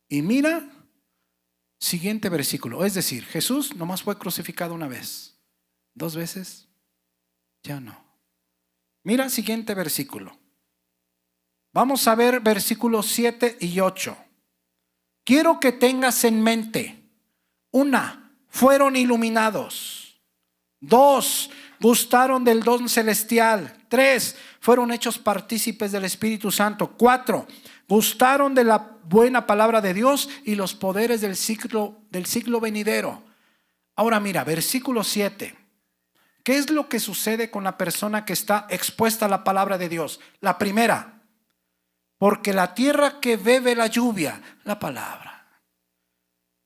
Y mira, siguiente versículo, es decir, Jesús nomás fue crucificado una vez, 2 veces, ya no. Mira, siguiente versículo. Vamos a ver versículos 7 y 8. Quiero que tengas en mente: 1, fueron iluminados. 2, gustaron del don celestial. 3, fueron hechos partícipes del Espíritu Santo. 4, gustaron de la buena palabra de Dios y los poderes del siglo venidero. Ahora mira, versículo 7. ¿Qué es lo que sucede con la persona que está expuesta a la palabra de Dios? La primera, porque la tierra que bebe la lluvia, la palabra,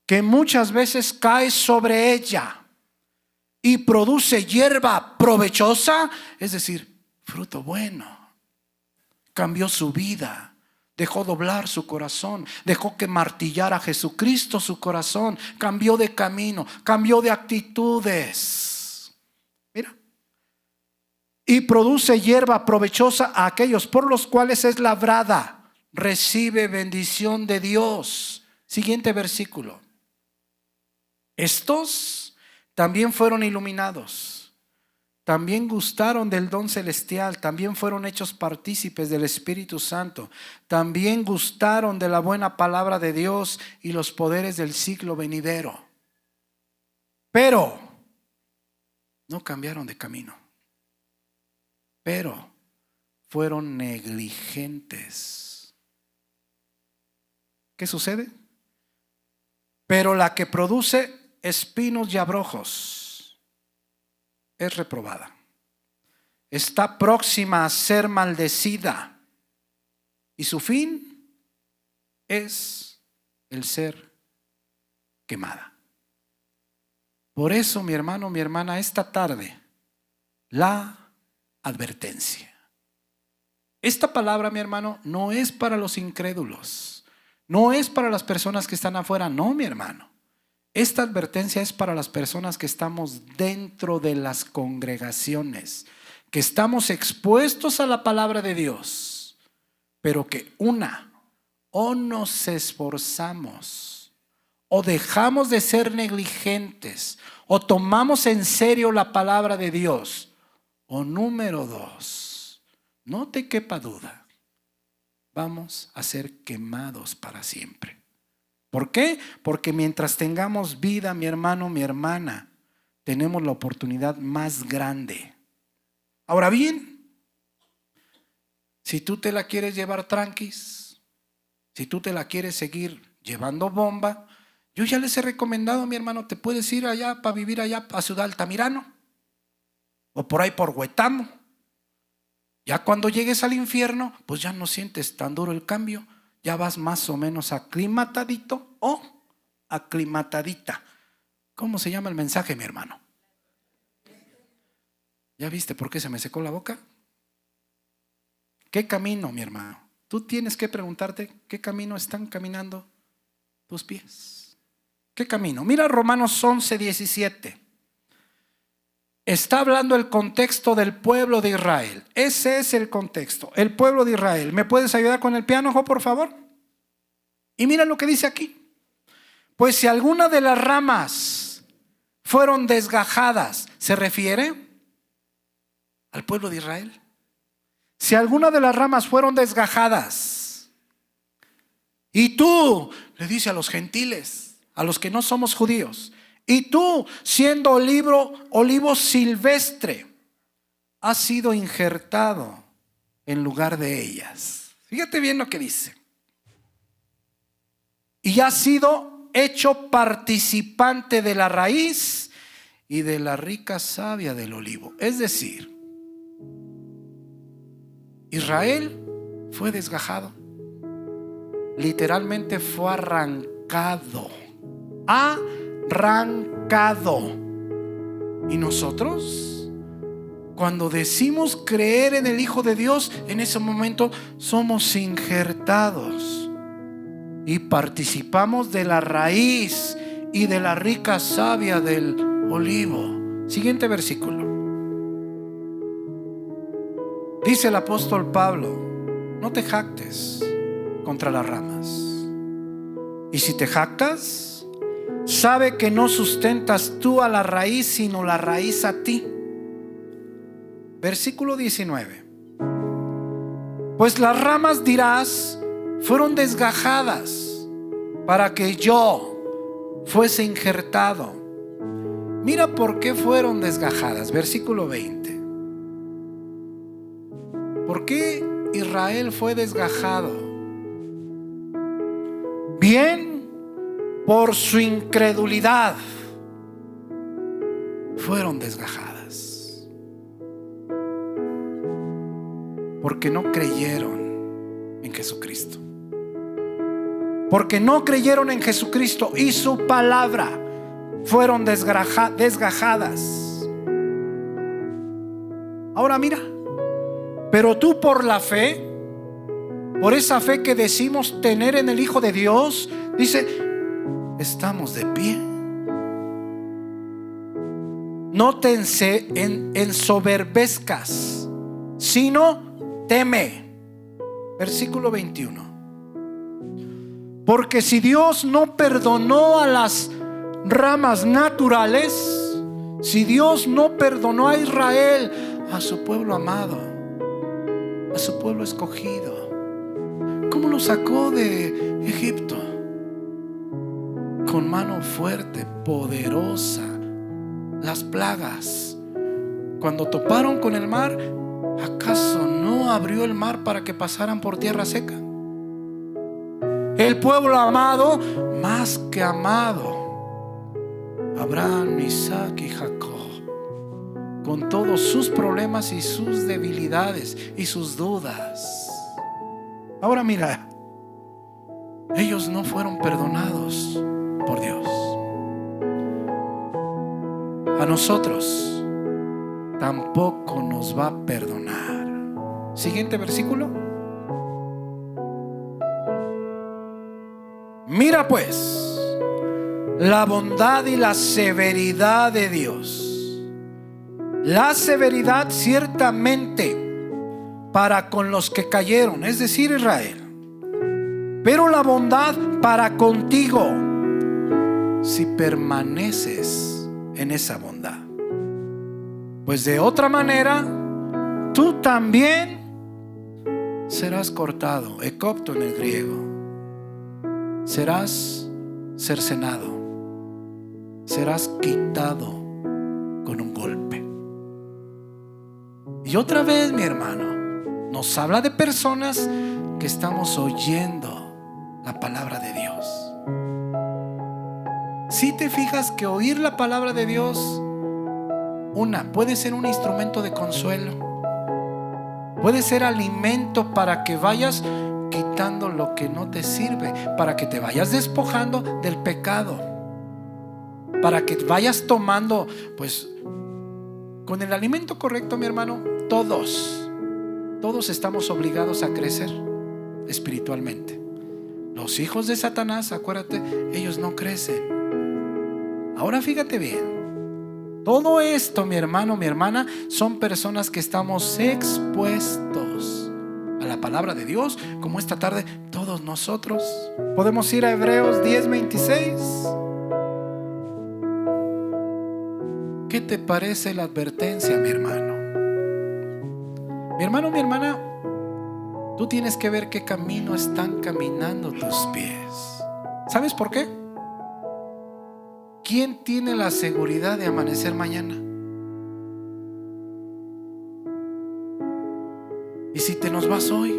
que muchas veces cae sobre ella y produce hierba provechosa, es decir, fruto bueno. Cambió su vida, dejó doblar su corazón, dejó que martillara a Jesucristo su corazón, cambió de camino, cambió de actitudes. Mira. Y produce hierba provechosa a aquellos por los cuales es labrada. Recibe bendición de Dios. Siguiente versículo. Estos también fueron iluminados, también gustaron del don celestial, también fueron hechos partícipes del Espíritu Santo, también gustaron de la buena palabra de Dios y los poderes del siglo venidero. Pero no cambiaron de camino, pero fueron negligentes. ¿Qué sucede? Pero la que produce espinos y abrojos es reprobada, está próxima a ser maldecida, y su fin es el ser quemada. Por eso, mi hermano, mi hermana, esta tarde, la advertencia. Esta palabra, mi hermano, no es para los incrédulos, no es para las personas que están afuera, no, mi hermano. Esta advertencia es para las personas que estamos dentro de las congregaciones, que estamos expuestos a la palabra de Dios, pero que o nos esforzamos, o dejamos de ser negligentes, o tomamos en serio la palabra de Dios, o número 2, no te quepa duda, vamos a ser quemados para siempre. ¿Por qué? Porque mientras tengamos vida, mi hermano, mi hermana, tenemos la oportunidad más grande. Ahora bien, si tú te la quieres llevar tranquis, si tú te la quieres seguir llevando bomba, yo ya les he recomendado, mi hermano, te puedes ir allá para vivir allá a Ciudad Altamirano o por ahí por Huetamo. Ya cuando llegues al infierno, pues ya no sientes tan duro el cambio. Ya vas más o menos aclimatadito o aclimatadita. ¿Cómo se llama el mensaje, mi hermano? ¿Ya viste por qué se me secó la boca? ¿Qué camino, mi hermano? Tú tienes que preguntarte qué camino están caminando tus pies. ¿Qué camino? Mira Romanos 11:17. Está hablando el contexto del pueblo de Israel. Ese es el contexto, el pueblo de Israel. ¿Me puedes ayudar con el piano, por favor? Y mira lo que dice aquí. Pues si alguna de las ramas fueron desgajadas, ¿se refiere al pueblo de Israel? Si alguna de las ramas fueron desgajadas, y tú, le dice a los gentiles, a los que no somos judíos, y tú, siendo olivo silvestre, has sido injertado en lugar de ellas. Fíjate bien lo que dice. Y has sido hecho participante de la raíz y de la rica savia del olivo. Es decir, Israel fue desgajado. Literalmente fue arrancado. Y nosotros, cuando decimos creer en el Hijo de Dios, en ese momento somos injertados y participamos de la raíz y de la rica savia del olivo. Siguiente versículo. Dice el apóstol Pablo: no te jactes contra las ramas. Y si te jactas, sabe que no sustentas tú a la raíz, sino la raíz a ti. Versículo 19. Pues las ramas, dirás, fueron desgajadas para que yo fuese injertado. Mira por qué fueron desgajadas. Versículo 20. ¿Por qué Israel fue desgajado? Bien, por su incredulidad fueron desgajadas, porque no creyeron en Jesucristo. Porque no creyeron en Jesucristo y su palabra, fueron desgajadas. Ahora mira, pero tú por la fe, por esa fe que decimos tener en el Hijo de Dios, dice, estamos de pie. No te ensoberbezcas, sino teme. Versículo 21. Porque si Dios no perdonó a las ramas naturales, si Dios no perdonó a Israel, a su pueblo amado, a su pueblo escogido, ¿cómo lo sacó de Egipto? Con mano fuerte, poderosa. Las plagas, cuando toparon con el mar, ¿acaso no abrió el mar para que pasaran por tierra seca? El pueblo amado, más que amado, Abraham, Isaac y Jacob, con todos sus problemas y sus debilidades y sus dudas. Ahora mira, ellos no fueron perdonados por Dios. A nosotros tampoco nos va a perdonar. Siguiente versículo. Mira pues, la bondad y la severidad de Dios. La severidad ciertamente para con los que cayeron, es decir, Israel, pero la bondad para contigo si permaneces en esa bondad. Pues de otra manera tú también serás cortado, ekopto en el griego, serás cercenado, serás quitado con un golpe. Y otra vez, mi hermano, nos habla de personas que estamos oyendo la palabra de Dios. Si te fijas que oír la palabra de Dios, puede ser un instrumento de consuelo, puede ser alimento para que vayas quitando lo que no te sirve, para que te vayas despojando del pecado, para que vayas tomando, pues, con el alimento correcto, mi hermano. Todos estamos obligados a crecer espiritualmente. Los hijos de Satanás, acuérdate, ellos no crecen. Ahora fíjate bien, todo esto, mi hermano, mi hermana, son personas que estamos expuestos a la palabra de Dios, como esta tarde todos nosotros. Podemos ir a Hebreos 10:26. ¿Qué te parece la advertencia, mi hermano? Mi hermano, mi hermana, tú tienes que ver qué camino están caminando tus pies. ¿Sabes por qué? ¿Quién tiene la seguridad de amanecer mañana? ¿Y si te nos vas hoy?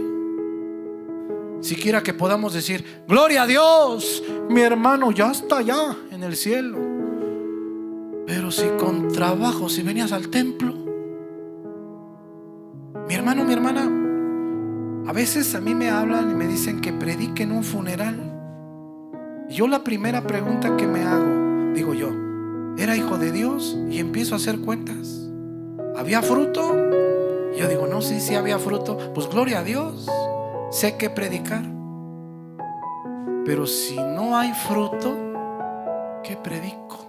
Siquiera que podamos decir, gloria a Dios, mi hermano ya está allá en el cielo. Pero si con trabajo, si venías al templo, mi hermano, mi hermana, a veces a mí me hablan y me dicen que predique en un funeral. Y yo la primera pregunta que me hago, digo yo, ¿era hijo de Dios? Y empiezo a hacer cuentas. ¿Había fruto? Y yo digo, no, sí había fruto. Pues gloria a Dios, sé que predicar. Pero si no hay fruto, ¿qué predico?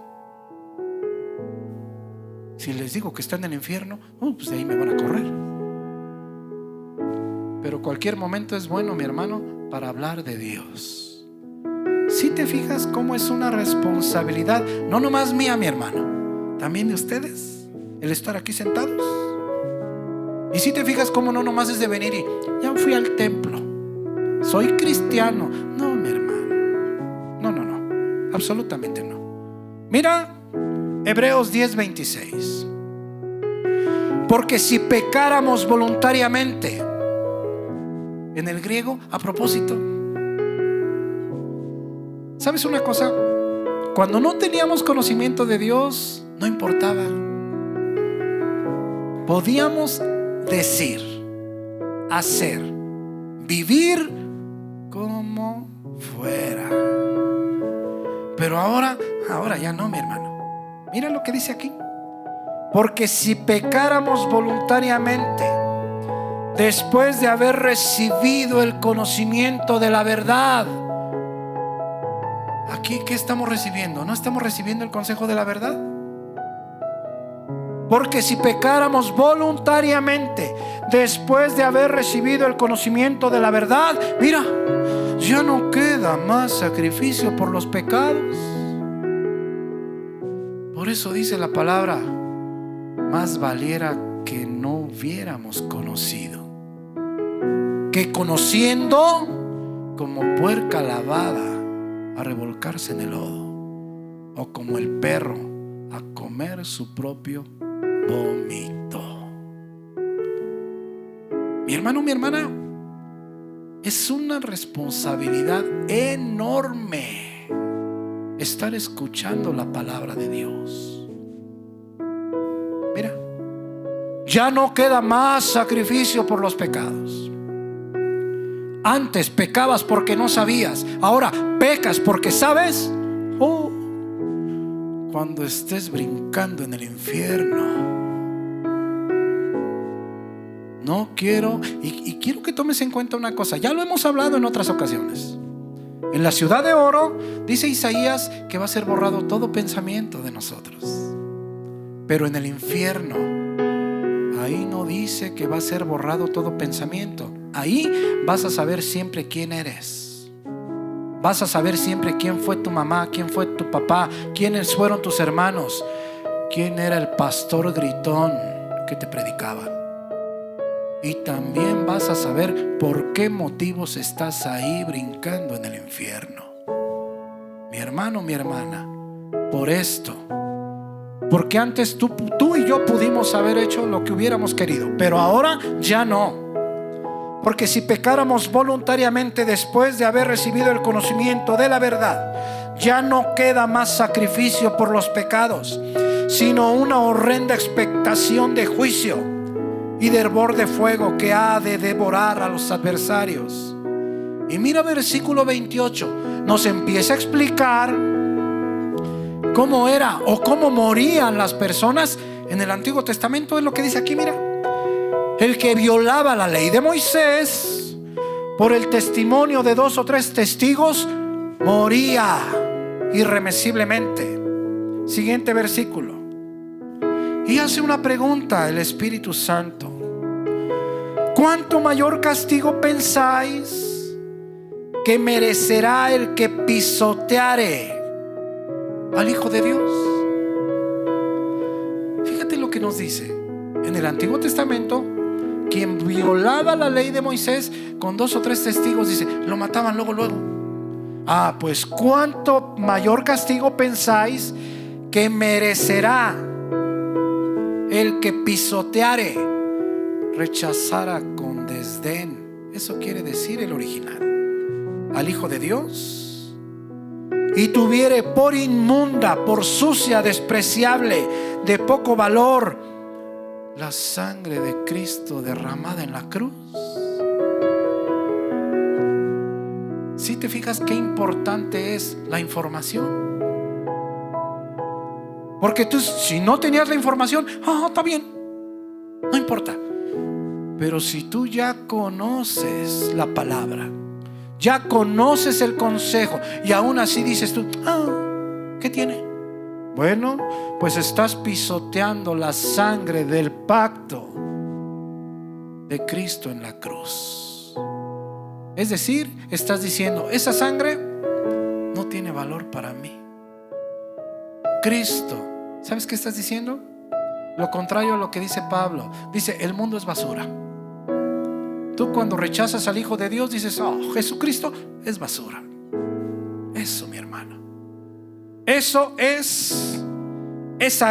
Si les digo que están en el infierno, pues de ahí me van a correr. Pero cualquier momento es bueno, mi hermano, para hablar de Dios. Si te fijas cómo es una responsabilidad, no nomás mía, mi hermano, también de ustedes, el estar aquí sentados. Y si te fijas cómo no nomás es de venir y ya fui al templo, soy cristiano. No, mi hermano, no, absolutamente no. Mira Hebreos 10:26. Porque si pecáramos voluntariamente, en el griego, a propósito, ¿sabes una cosa? Cuando no teníamos conocimiento de Dios, no importaba. Podíamos decir, hacer, vivir como fuera. Pero ahora ya no, mi hermano. Mira lo que dice aquí. Porque si pecáramos voluntariamente, después de haber recibido el conocimiento de la verdad. Aquí, ¿qué estamos recibiendo? ¿No estamos recibiendo el consejo de la verdad? Porque si pecáramos voluntariamente, después de haber recibido el conocimiento de la verdad, mira, ya no queda más sacrificio por los pecados. Por eso dice la palabra, más valiera que no hubiéramos conocido, que conociendo como puerca lavada a revolcarse en el lodo, o como el perro a comer su propio vómito. Mi hermano, mi hermana, es una responsabilidad enorme estar escuchando la palabra de Dios. Mira, ya no queda más sacrificio por los pecados. Antes pecabas porque no sabías, ahora pecas porque sabes. Cuando estés brincando en el infierno, no quiero, y quiero que tomes en cuenta una cosa. Ya lo hemos hablado en otras ocasiones. En la ciudad de oro, dice Isaías, que va a ser borrado todo pensamiento de nosotros. Pero en el infierno, ahí no dice que va a ser borrado todo pensamiento. Ahí vas a saber siempre quién eres. Vas a saber siempre quién fue tu mamá, quién fue tu papá, quiénes fueron tus hermanos, quién era el pastor gritón que te predicaba. Y también vas a saber por qué motivos estás ahí brincando en el infierno. Mi hermano, mi hermana, por esto. Porque antes tú y yo pudimos haber hecho lo que hubiéramos querido, pero ahora ya no. Porque si pecáramos voluntariamente después de haber recibido el conocimiento de la verdad, ya no queda más sacrificio por los pecados, sino una horrenda expectación de juicio y de hervor de fuego que ha de devorar a los adversarios. Y mira versículo 28, nos empieza a explicar cómo era o cómo morían las personas en el Antiguo Testamento. Es lo que dice aquí, mira. El que violaba la ley de Moisés por el testimonio de 2 o 3 testigos moría irremisiblemente. Siguiente versículo. Y hace una pregunta el Espíritu Santo: ¿cuánto mayor castigo pensáis que merecerá el que pisoteare al Hijo de Dios? Fíjate lo que nos dice. En el Antiguo Testamento, quien violaba la ley de Moisés con 2 o 3 testigos, dice, lo mataban luego. Pues ¿cuánto mayor castigo pensáis que merecerá el que pisoteare, rechazara con desdén? Eso quiere decir el original, al Hijo de Dios, y tuviere por inmunda, por sucia, despreciable, de poco valor, la sangre de Cristo derramada en la cruz. Si te fijas qué importante es la información. Porque tú, si no tenías la información, está bien, no importa. Pero si tú ya conoces la palabra, ya conoces el consejo, y aún así dices tú, ¿qué tiene? Bueno, pues estás pisoteando la sangre del pacto de Cristo en la cruz. Es decir, estás diciendo, esa sangre no tiene valor para mí. Cristo, ¿sabes qué estás diciendo? Lo contrario a lo que dice Pablo. Dice, el mundo es basura. Tú cuando rechazas al Hijo de Dios dices, Jesucristo es basura. Eso, mi hermano, esa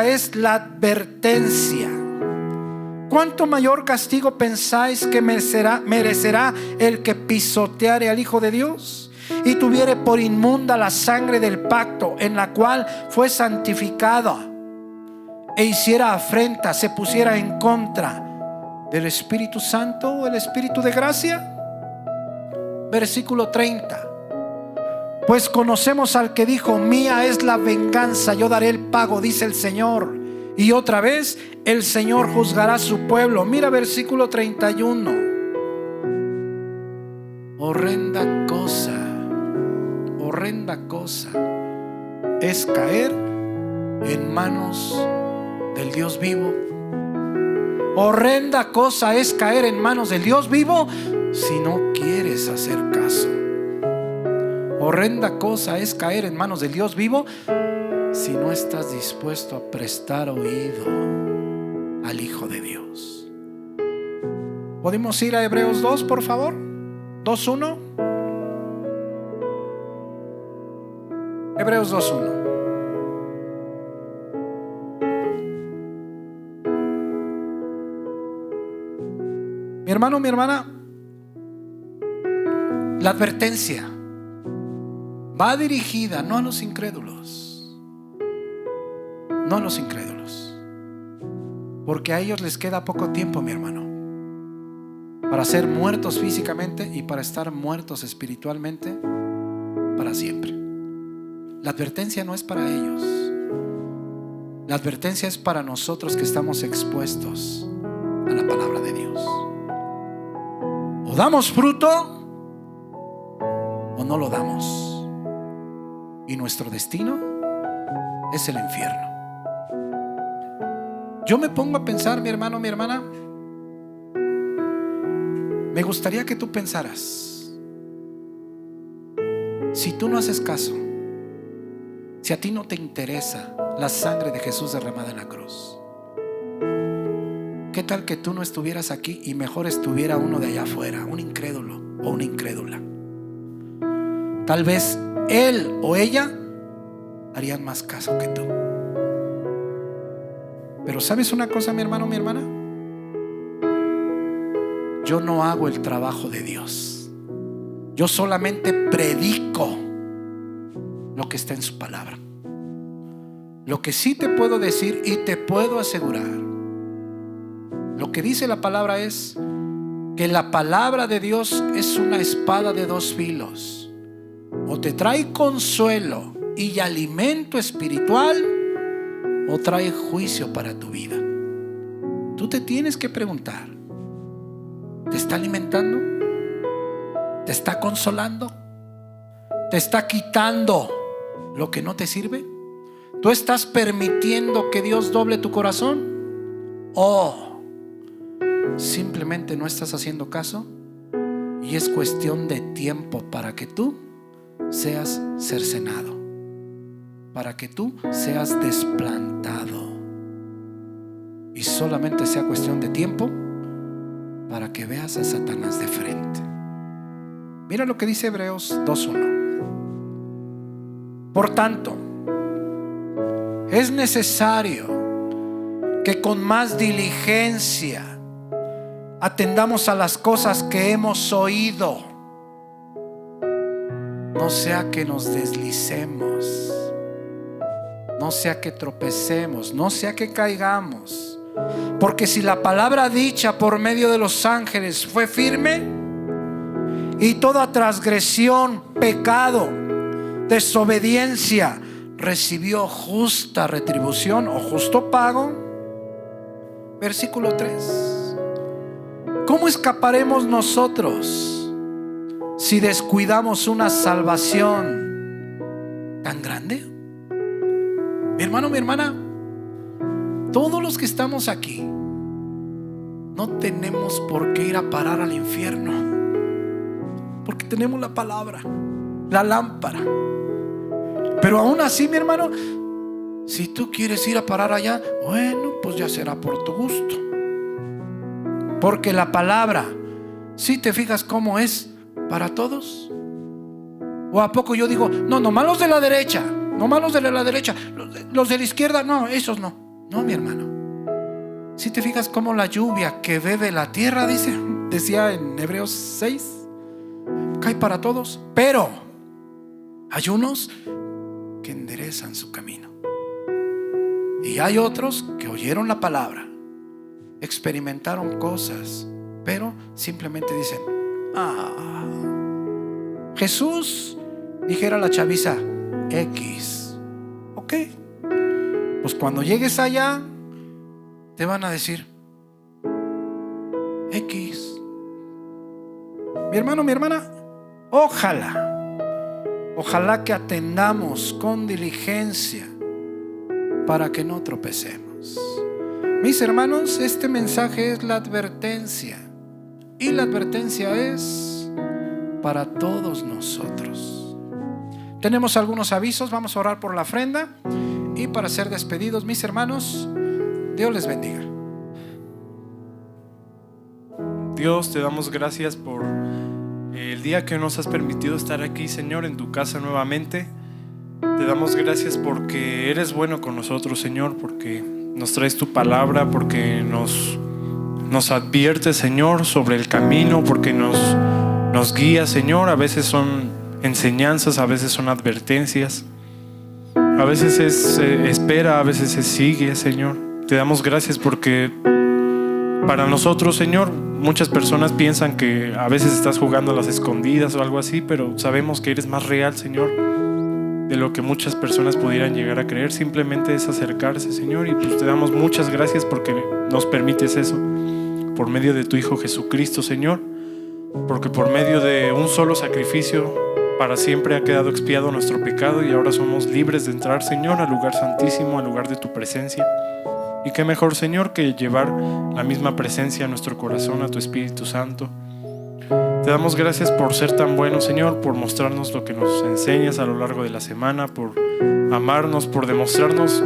es la advertencia. ¿Cuánto mayor castigo pensáis que merecerá el que pisoteare al Hijo de Dios y tuviere por inmunda la sangre del pacto en la cual fue santificada, e hiciera afrenta, se pusiera en contra del Espíritu Santo o el Espíritu de gracia? Versículo 30. Pues conocemos al que dijo, mía es la venganza, yo daré el pago, dice el Señor. Y otra vez el Señor juzgará a su pueblo. Mira versículo 31. Horrenda cosa es caer en manos del Dios vivo. Horrenda cosa es caer en manos del Dios vivo si no quieres hacer caso. Horrenda cosa es caer en manos del Dios vivo si no estás dispuesto a prestar oído al Hijo de Dios. ¿Podemos ir a Hebreos 2, por favor? 2:1. Hebreos 2:1. Mi hermano, mi hermana, la advertencia va dirigida no a los incrédulos, no a los incrédulos, porque a ellos les queda poco tiempo, mi hermano, para ser muertos físicamente y para estar muertos espiritualmente para siempre. La advertencia no es para ellos. La advertencia es para nosotros que estamos expuestos a la palabra de Dios. O damos fruto o no lo damos. Y nuestro destino es el infierno. Yo me pongo a pensar, mi hermano, mi hermana, me gustaría que tú pensaras, si tú no haces caso, si a ti no te interesa la sangre de Jesús derramada en la cruz, ¿qué tal que tú no estuvieras aquí y mejor estuviera uno de allá afuera, un incrédulo o una incrédula? Tal vez él o ella harían más caso que tú. Pero ¿sabes una cosa, mi hermano, mi hermana? Yo no hago el trabajo de Dios. Yo solamente predico lo que está en su palabra. Lo que sí te puedo decir y te puedo asegurar, lo que dice la palabra es que la palabra de Dios es una espada de dos filos. O te trae consuelo y alimento espiritual, o trae juicio para tu vida. Tú te tienes que preguntar, ¿te está alimentando? ¿Te está consolando? ¿Te está quitando lo que no te sirve? ¿Tú estás permitiendo que Dios doble tu corazón? ¿O simplemente no estás haciendo caso y es cuestión de tiempo para que tú seas cercenado, para que tú seas desplantado, y solamente sea cuestión de tiempo para que veas a Satanás de frente? Mira lo que dice Hebreos 2:1. Por tanto, es necesario que con más diligencia atendamos a las cosas que hemos oído, no sea que nos deslicemos, no sea que tropecemos, no sea que caigamos. Porque si la palabra dicha por medio de los ángeles fue firme, y toda transgresión, pecado, desobediencia recibió justa retribución o justo pago. Versículo 3. ¿Cómo escaparemos nosotros si descuidamos una salvación tan grande? Mi hermano, mi hermana, todos los que estamos aquí no tenemos por qué ir a parar al infierno, porque tenemos la palabra, la lámpara. Pero aún así, mi hermano, si tú quieres ir a parar allá, bueno, pues ya será por tu gusto. Porque la palabra, si te fijas cómo es para todos. ¿O a poco yo digo, no, nomás los de la derecha, nomás los de la derecha, los de la izquierda, no, esos no? No, mi hermano. Si te fijas cómo la lluvia que bebe la tierra, decía en Hebreos 6, cae para todos, pero hay unos que enderezan su camino, y hay otros que oyeron la palabra, experimentaron cosas, pero simplemente dicen, Jesús dijera la chaviza X. Ok, pues cuando llegues allá te van a decir X. Mi hermano, mi hermana, ojalá que atendamos con diligencia para que no tropecemos. Mis hermanos, este mensaje es la advertencia, y la advertencia es para todos nosotros. Tenemos algunos avisos, vamos a orar por la ofrenda y para ser despedidos. Mis hermanos, Dios les bendiga. Dios, te damos gracias por el día que nos has permitido estar aquí, Señor, en tu casa nuevamente. Te damos gracias porque eres bueno con nosotros, Señor, porque nos traes tu palabra, porque nos adviertes, Señor, sobre el camino, porque nos guías, Señor. A veces son enseñanzas, a veces son advertencias, a veces es espera, a veces es sigue, Señor. Te damos gracias porque para nosotros, Señor, muchas personas piensan que a veces estás jugando a las escondidas o algo así, pero sabemos que eres más real, Señor, de lo que muchas personas pudieran llegar a creer. Simplemente es acercarse, Señor, y pues te damos muchas gracias porque nos permites eso por medio de tu Hijo Jesucristo, Señor, porque por medio de un solo sacrificio para siempre ha quedado expiado nuestro pecado y ahora somos libres de entrar, Señor, al lugar santísimo, al lugar de tu presencia. Y qué mejor, Señor, que llevar la misma presencia a nuestro corazón, a tu Espíritu Santo. Te damos gracias por ser tan bueno, Señor, por mostrarnos lo que nos enseñas a lo largo de la semana, por amarnos, por demostrarnos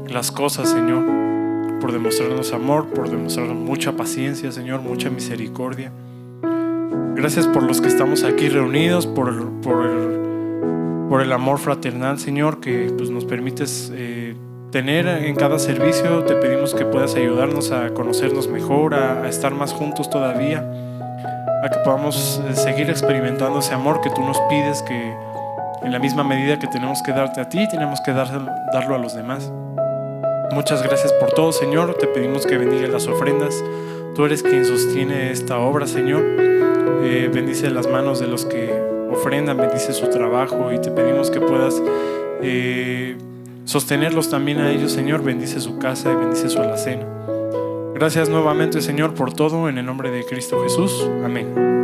las cosas, Señor, por demostrarnos amor, por demostrarnos mucha paciencia, Señor, mucha misericordia. Gracias por los que estamos aquí reunidos, por el amor fraternal, Señor, que pues, nos permites tener en cada servicio. Te pedimos que puedas ayudarnos a conocernos mejor, a estar más juntos todavía, a que podamos seguir experimentando ese amor que tú nos pides, que en la misma medida que tenemos que darte a ti, tenemos que darlo a los demás. Muchas gracias por todo, Señor. Te pedimos que bendigas las ofrendas. Tú eres quien sostiene esta obra, Señor. Bendice las manos de los que ofrendan, bendice su trabajo, y te pedimos que puedas sostenerlos también a ellos, Señor. Bendice su casa y bendice su alacena. Gracias nuevamente, Señor, por todo, en el nombre de Cristo Jesús. Amén.